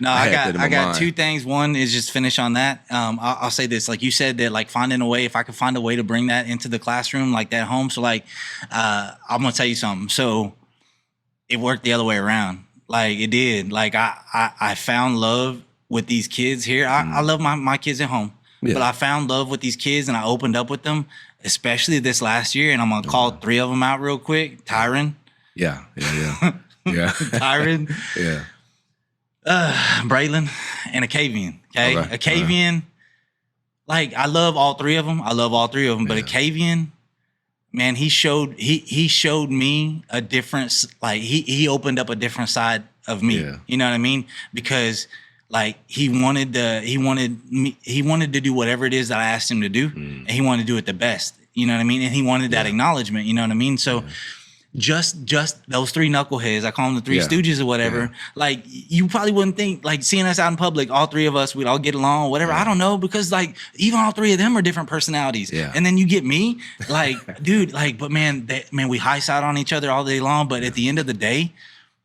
S1: I got two things. One is just finish on that. I'll say this, like you said, that like finding a way, if I could find a way to bring that into the classroom, like that home. So like, I'm going to tell you something. So it worked the other way around. Like it did. Like I found love with these kids here. I love my kids at home, but I found love with these kids and I opened up with them, especially this last year. And I'm going to call 3 of them out real quick. Tyron.
S2: Yeah.
S1: Tyron.
S2: Yeah.
S1: Braylon and Akavian. Okay. Akavian, like I love all 3 of them. But Akavian, man, he showed me a difference. Like he opened up a different side of me. Yeah. You know what I mean? Because like he wanted to do whatever it is that I asked him to do, and he wanted to do it the best. You know what I mean? And he wanted that acknowledgement. You know what I mean? So just those 3 knuckleheads, I call them the 3 stooges or whatever. Yeah. Like you probably wouldn't think, like seeing us out in public, all 3 of us, we'd all get along, whatever. I don't know, because like even all 3 of them are different personalities. Yeah. And then you get me, like, dude, like, but man, we high side on each other all day long. But at the end of the day,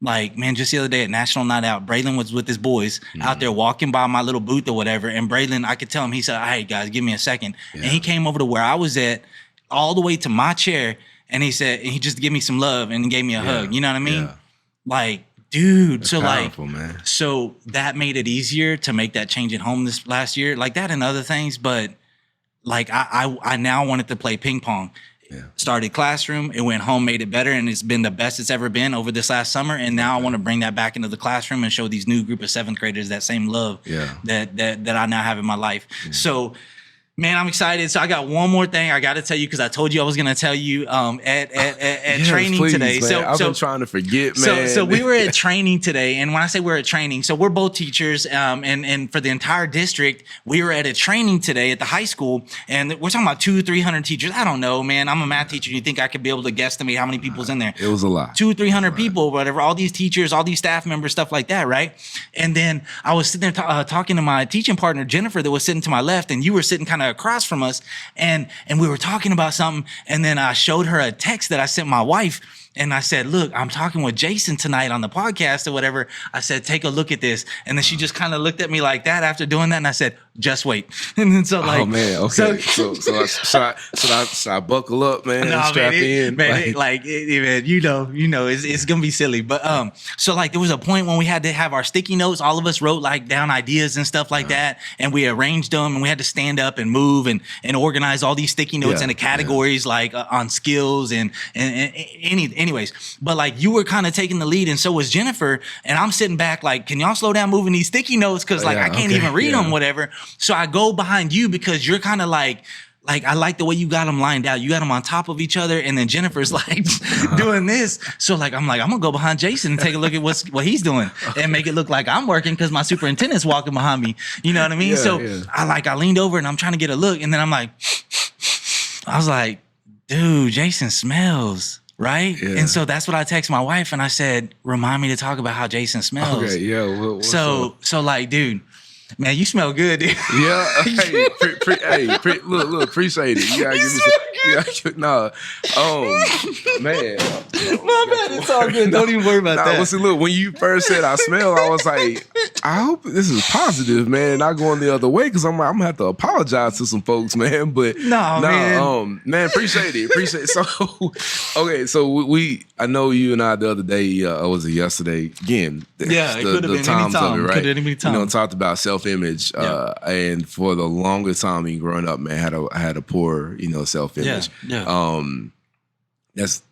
S1: like, man, just the other day at National Night Out, Braylon was with his boys out there walking by my little booth or whatever. And Braylon, I could tell him, he said, "Hey guys, give me a second." Yeah. And he came over to where I was at, all the way to my chair. And he said, and he just gave me some love and gave me a hug. You know what I mean? Yeah. Like, dude. That's powerful, man. So that made it easier to make that change at home this last year, like that and other things. But like, I now wanted to play ping pong. Yeah. Started classroom, it went home, made it better, and it's been the best it's ever been over this last summer. And now I want to bring that back into the classroom and show these new group of 7th graders that same love that I now have in my life. Yeah. So, man, I'm excited. So I got one more thing I got to tell you, because I told you I was going to tell you at training today.
S2: Man. I've been trying to forget, man.
S1: So we were at training today, and when I say we're at training, so we're both teachers, and for the entire district, we were at a training today at the high school, and we're talking about 200-300 teachers. I don't know, man. I'm a math teacher. You think I could be able to guesstimate how many people's in there?
S2: It was a lot.
S1: 200-300 people, whatever. All these teachers, all these staff members, stuff like that, right? And then I was sitting there talking to my teaching partner Jennifer, that was sitting to my left, and you were sitting kind of across from us, and we were talking about something, and then I showed her a text that I sent my wife, and I said, "Look, I'm talking with Jayson tonight on the podcast or whatever." I said, "Take a look at this." And then she just kind of looked at me like that after doing that, and I said, "Just wait." And then so like,
S2: oh man, okay. So I buckle up, man, and strap in,
S1: man. It's gonna be silly, but so like there was a point when we had to have our sticky notes. All of us wrote like down ideas and stuff like that, and we arranged them, and we had to stand up and move and organize all these sticky notes into categories like on skills and anyways. But like you were kind of taking the lead, and so was Jennifer, and I'm sitting back like, "Can y'all slow down moving these sticky notes? Cause like I can't even read them, whatever." So I go behind you because you're kind of like I like the way you got them lined out. You got them on top of each other, and then Jennifer's like doing this. So like I'm gonna go behind Jayson and take a look at what he's doing and make it look like I'm working because my superintendent's walking behind me. You know what I mean? I leaned over and I'm trying to get a look, and then I'm like, I was like, "Dude, Jayson smells." Right? Yeah. And so that's what I text my wife, and I said, "Remind me to talk about how Jayson smells."
S2: Okay, yeah.
S1: So like, dude, man, you smell good, dude.
S2: Yeah. Hey, look, appreciate it. You gotta give me some. Man.
S1: My bad, it's all good. Don't even worry about that.
S2: Well, see, look, when you first said I smell, I was like, I hope this is positive, man. Not going the other way, because I'm gonna have to apologize to some folks, man. But man, appreciate it. So, okay, so I know you and I the other day, was it yesterday? Again,
S1: it could have been any time,
S2: right?
S1: Any time.
S2: Talked about self-image, and for the longest time, growing up, man, I had a poor, self-image. That's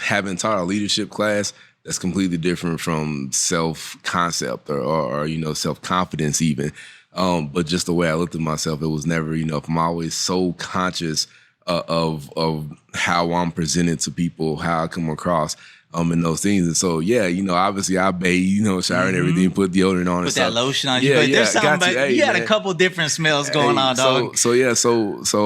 S2: having taught a leadership class. That's completely different from self-concept or self-confidence even. But just the way I looked at myself, it was never, I'm always so conscious of how I'm presented to people, how I come across. And those things. And so, yeah, you know, obviously I bathe, you know, shower and everything, put deodorant on and
S1: Put
S2: stuff.
S1: that lotion on you. But there's something, but
S2: hey,
S1: you had
S2: man.
S1: a couple different smells going on, dog.
S2: So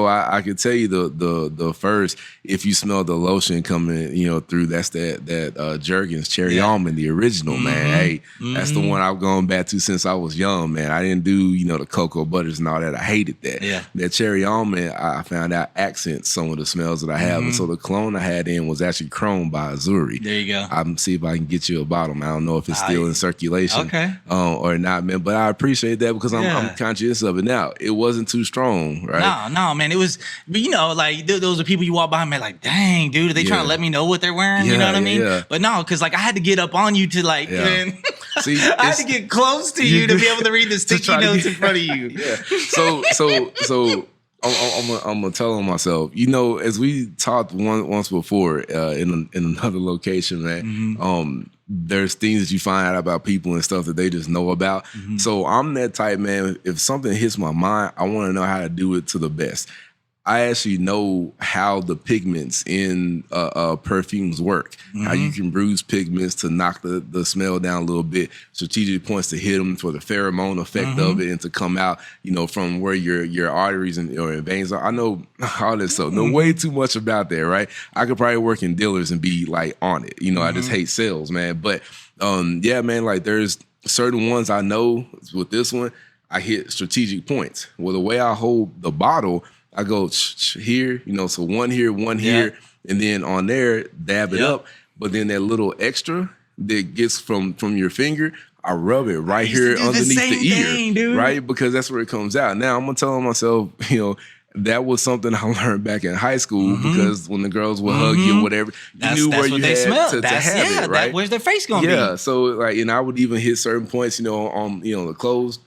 S2: I could tell you the first, if you smell the lotion coming, you know, through, that's that Jergens cherry almond, the original, man. Hey, that's the one I've gone back to since I was young, man. I didn't do, you know, the cocoa butters and all that. I hated that.
S1: Yeah.
S2: That cherry almond, I found out accents some of the smells that I have. And so the cologne I had in was actually Chrome by Youre.
S1: There you go.
S2: I'm see if I can get you a bottle. I don't know if it's still in circulation or not, man. But I appreciate that because I'm conscious of it now. It wasn't too strong, right?
S1: No, man. It was, but you know, like those are people you walk by and be like, dang, dude, are they trying to let me know what they're wearing? You know what I mean? Yeah. But no, because like I had to get up on you to like, man, see, I had to get close to you to be able to read the sticky notes in front of you.
S2: Yeah. So I'm gonna tell on myself. You know, as we talked once before in another location, man. There's things that you find out about people and stuff that they just know about. So I'm that type, man. If something hits my mind, I want to know how to do it to the best. I actually know how the pigments in perfumes work, how you can bruise pigments to knock the smell down a little bit, strategic points to hit them for the pheromone effect of it and to come out, you know, from where your arteries and or veins are. I know all this stuff. Know way too much about that, right? I could probably work in dealers and be like on it. You know, I just hate sales, man. But yeah, man, like there's certain ones I know with this one, I hit strategic points. Well, the way I hold the bottle, I go here, you know, so one here, and then on there, dab it up. But then that little extra that gets from your finger, I rub it right here underneath the ear, dude. Right? Because that's where it comes out. Now, I'm going to tell myself, you know, that was something I learned back in high school because when the girls would hug you or whatever, you knew where you had to have it, right?
S1: Where's their face going to be?
S2: Yeah, so like, and I would even hit certain points, you know, on, you know, the clothes.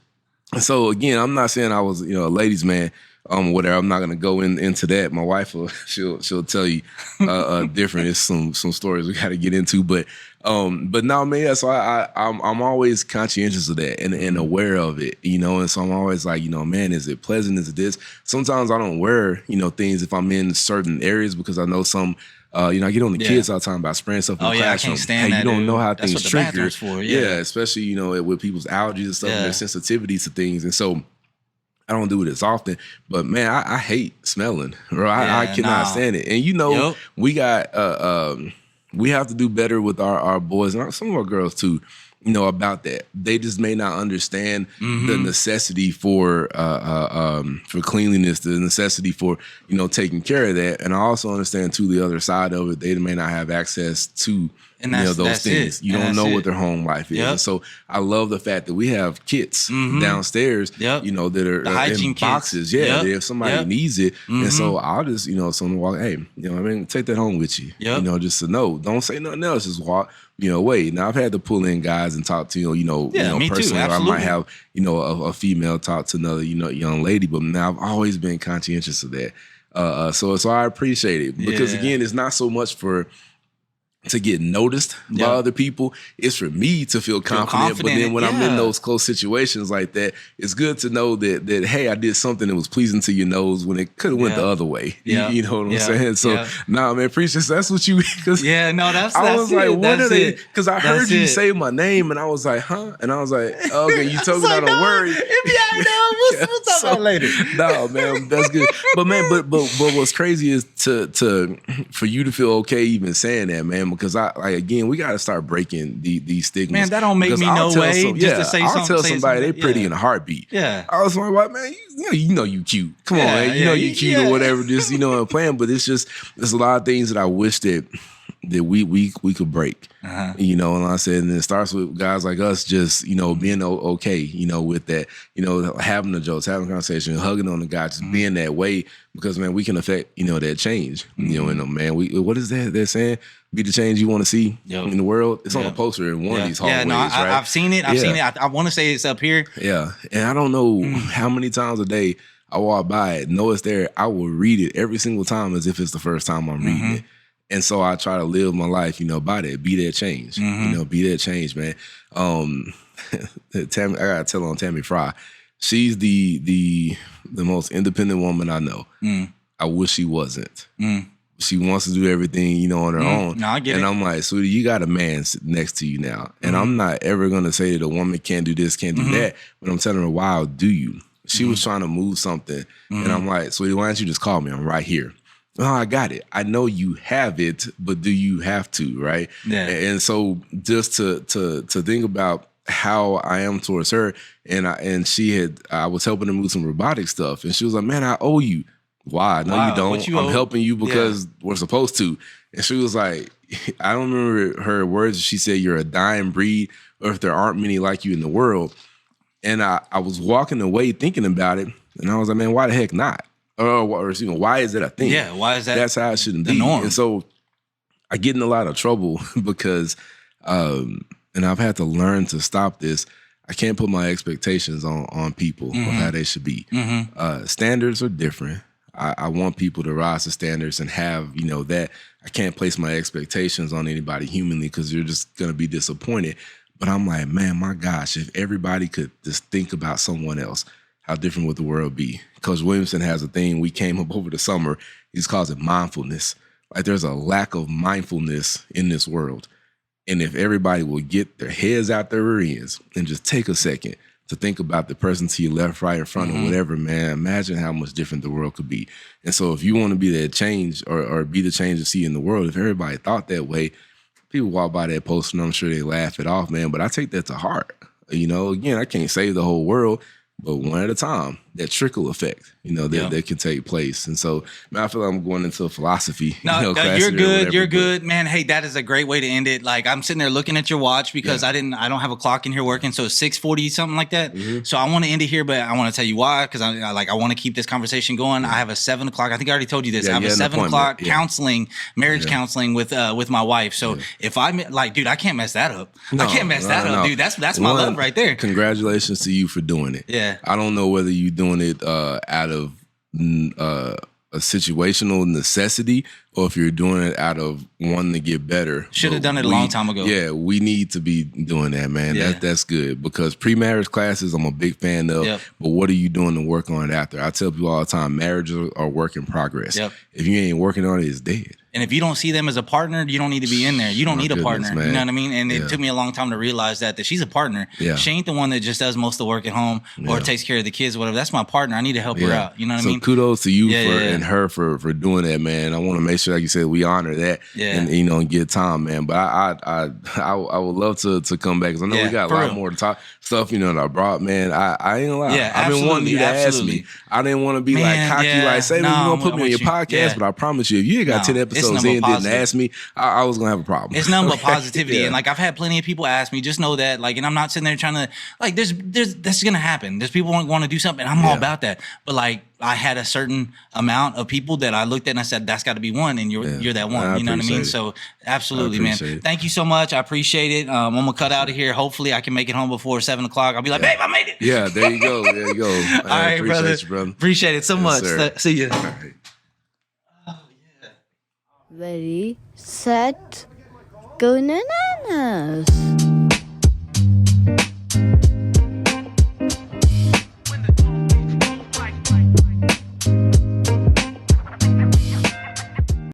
S2: And so again, I'm not saying I was, you know, a ladies' man. Whatever. I'm not gonna go into that. My wife she'll tell you different. It's some stories we got to get into, but no, man. Yeah, so I'm always conscientious of that and aware of it, you know. And so I'm always like, you know, man, is it pleasant? Is it this? Sometimes I don't wear, you know, things if I'm in certain areas because I know some. You know, I get on the kids all the time about spraying stuff in the classroom. I can't stand that, you don't know how things trigger. Especially, you know, with people's allergies and stuff and their sensitivities to things, and so. I don't do it as often, but man, I hate smelling, bro. I cannot stand it. And you know, we got we have to do better with our boys and some of our girls too, you know, about that. They just may not understand the necessity for cleanliness, the necessity for, you know, taking care of that. And I also understand too the other side of it. They may not have access to you know, those things. You don't know what their home life is. And so I love the fact that we have kits downstairs, you know, that are in boxes. If somebody needs it. And so I'll just, you know, someone walk, hey, you know what I mean? Take that home with you. You know, just to know. Don't say nothing else. Just walk, you know, wait. Now I've had to pull in guys and talk to, you know, personally. Or I might have, you know, a female talk to another, you know, young lady. But now I've always been conscientious of that. So I appreciate it. Because again, it's not so much to get noticed by other people. It's for me to feel confident. But then when I'm in those close situations like that, it's good to know that hey, I did something that was pleasing to your nose when it could have went the other way. You know what I'm saying? So nah, man, Precious, that's what you because I was like, what are they? Because I heard you say my name and I was like, huh? And I was like, okay, you told me not to worry. We'll talk about it later. No, man, that's good. But man, but what's crazy is for you to feel okay even saying that, man. Because we got to start breaking these stigmas.
S1: Man, that don't make me no way just to say something.
S2: I'll tell somebody they pretty in a heartbeat. I was like, man, you know you cute. Come on, man. You know you cute or whatever. Just, you know, I'm playing. But it's just, there's a lot of things that I wish that we could break. You know, and like I said, and it starts with guys like us just, you know, being okay, you know, with that, you know, having the jokes, having a conversation, hugging on the guy, just being that way, because man, we can affect, you know, that change. You know, and man, what is that they're saying? Be the change you want to see in the world. It's on a poster in one of these hallways, right?
S1: I've seen it. I've seen it. I want to say it's up here.
S2: Yeah, and I don't know how many times a day I walk by it, know it's there. I will read it every single time as if it's the first time I'm reading it. And so I try to live my life, you know, by that, be that change, you know, be that change, man. Tammy, I gotta tell on Tammy Fry, she's the most independent woman I know. I wish she wasn't, She wants to do everything, you know, on her own.
S1: No, I get it.
S2: And I'm like, sweetie, you got a man next to you now. And I'm not ever going to say that a woman can't do this, can't do that. But I'm telling her, why do you? She was trying to move something. And I'm like, sweetie, why don't you just call me? I'm right here. Oh, I got it. I know you have it, but do you have to, right?
S1: Yeah.
S2: And so just to think about how I am towards her, and I was helping her move some robotic stuff, and she was like, man, I owe you. Why? No,
S1: Wow,
S2: you don't.
S1: what you
S2: I'm
S1: owe?
S2: helping you because we're supposed to. And she was like, I don't remember her words. She said, you're a dying breed, or if there aren't many like you in the world. And I was walking away thinking about it, and I was like, man, why the heck not? Or why is it a thing?
S1: Yeah, why is that?
S2: That's how it shouldn't
S1: the
S2: be.
S1: norm?
S2: And so I get in a lot of trouble because, and I've had to learn to stop this. I can't put my expectations on people of how they should be. Standards are different. I want people to rise to standards and have, you know, that. I can't place my expectations on anybody humanly because you're just going to be disappointed. But I'm like, man, my gosh, if everybody could just think about someone else, how different would the world be? Coach Williamson has a thing we came up over the summer. He calls it mindfulness. Like there's a lack of mindfulness in this world. And if everybody will get their heads out their rear ends and just take a second to think about the person to your left, right, in front, or whatever, man, imagine how much different the world could be. And so if you want to be that change or be the change to see in the world, if everybody thought that way, people walk by that post and I'm sure they laugh it off, man. But I take that to heart. You know, again, I can't save the whole world, but one at a time, that trickle effect, you know, that can take place. And so, man, I feel like I'm going into a philosophy.
S1: No,
S2: class
S1: you're
S2: today or
S1: good.
S2: whatever,
S1: You're
S2: but-
S1: good, man. Hey, that is a great way to end it. Like I'm sitting there looking at your watch because I don't have a clock in here working. So it's 6:40, something like that. So I want to end it here, but I want to tell you why, because I want to keep this conversation going. I have a 7 o'clock. I think I already told you this.
S2: Yeah,
S1: I have
S2: you
S1: a
S2: had an
S1: 7 o'clock
S2: appointment.
S1: counseling, marriage counseling with my wife. So if I like, dude, I can't mess that up. I can't mess that up, dude. That's my love right there.
S2: Congratulations to you for doing it.
S1: Yeah.
S2: I don't know whether you're doing it out of a situational necessity or if you're doing it out of wanting to get better.
S1: Should have
S2: But
S1: done it a long time ago.
S2: Yeah, we need to be doing that, man.
S1: Yeah.
S2: That's good because pre-marriage classes I'm a big fan of, but what are you doing to work on it after? I tell people all the time, marriages are work in progress.
S1: Yep.
S2: If you ain't working on it, it's dead.
S1: And if you don't see them as a partner, you don't need to be in there. You don't
S2: My
S1: need a
S2: goodness,
S1: partner.
S2: man.
S1: You know what I mean? And
S2: Yeah.
S1: it took me a long time to realize that she's a partner.
S2: Yeah.
S1: She ain't the one that just does most of the work at home or takes care of the kids or whatever. That's my partner. I need to help her out. You know what I mean?
S2: So kudos to you
S1: Yeah,
S2: and her for doing that, man. I want to make sure, like you said, we honor that and you know, and get time, man. But I would love to come back because I know we got a lot more to talk stuff, you know, that I brought, man. I ain't gonna lie.
S1: Yeah,
S2: I've been wanting you to ask
S1: absolutely.
S2: me. I didn't want to be
S1: Man,
S2: like cocky, like say,
S1: no,
S2: you
S1: I'm
S2: gonna put me on your
S1: with you.
S2: podcast,
S1: Yeah.
S2: but I promise you, if you ain't got 10
S1: No,
S2: episodes
S1: it's
S2: in
S1: number
S2: and didn't
S1: positive.
S2: ask me, I was gonna have a problem.
S1: It's nothing but positivity.
S2: Yeah.
S1: And like I've had plenty of people ask me, just know that, like, and I'm not sitting there trying to like there's that's gonna happen. There's people want to do something. I'm all about that. But like I had a certain amount of people that I looked at and I said, that's gotta be one, and you're that one. You know what I mean? So absolutely, man.
S2: appreciate it.
S1: Thank you so much. I appreciate it. I'm gonna cut out of here. Hopefully I can make it home before 7 o'clock. I'll be like, babe, I made it.
S2: Yeah, there you go. There you go.
S1: All right,
S2: appreciate
S1: brother.
S2: you, brother.
S1: Appreciate it so much.
S2: sir.
S1: See you.
S2: All right.
S3: Ready, set, go bananas.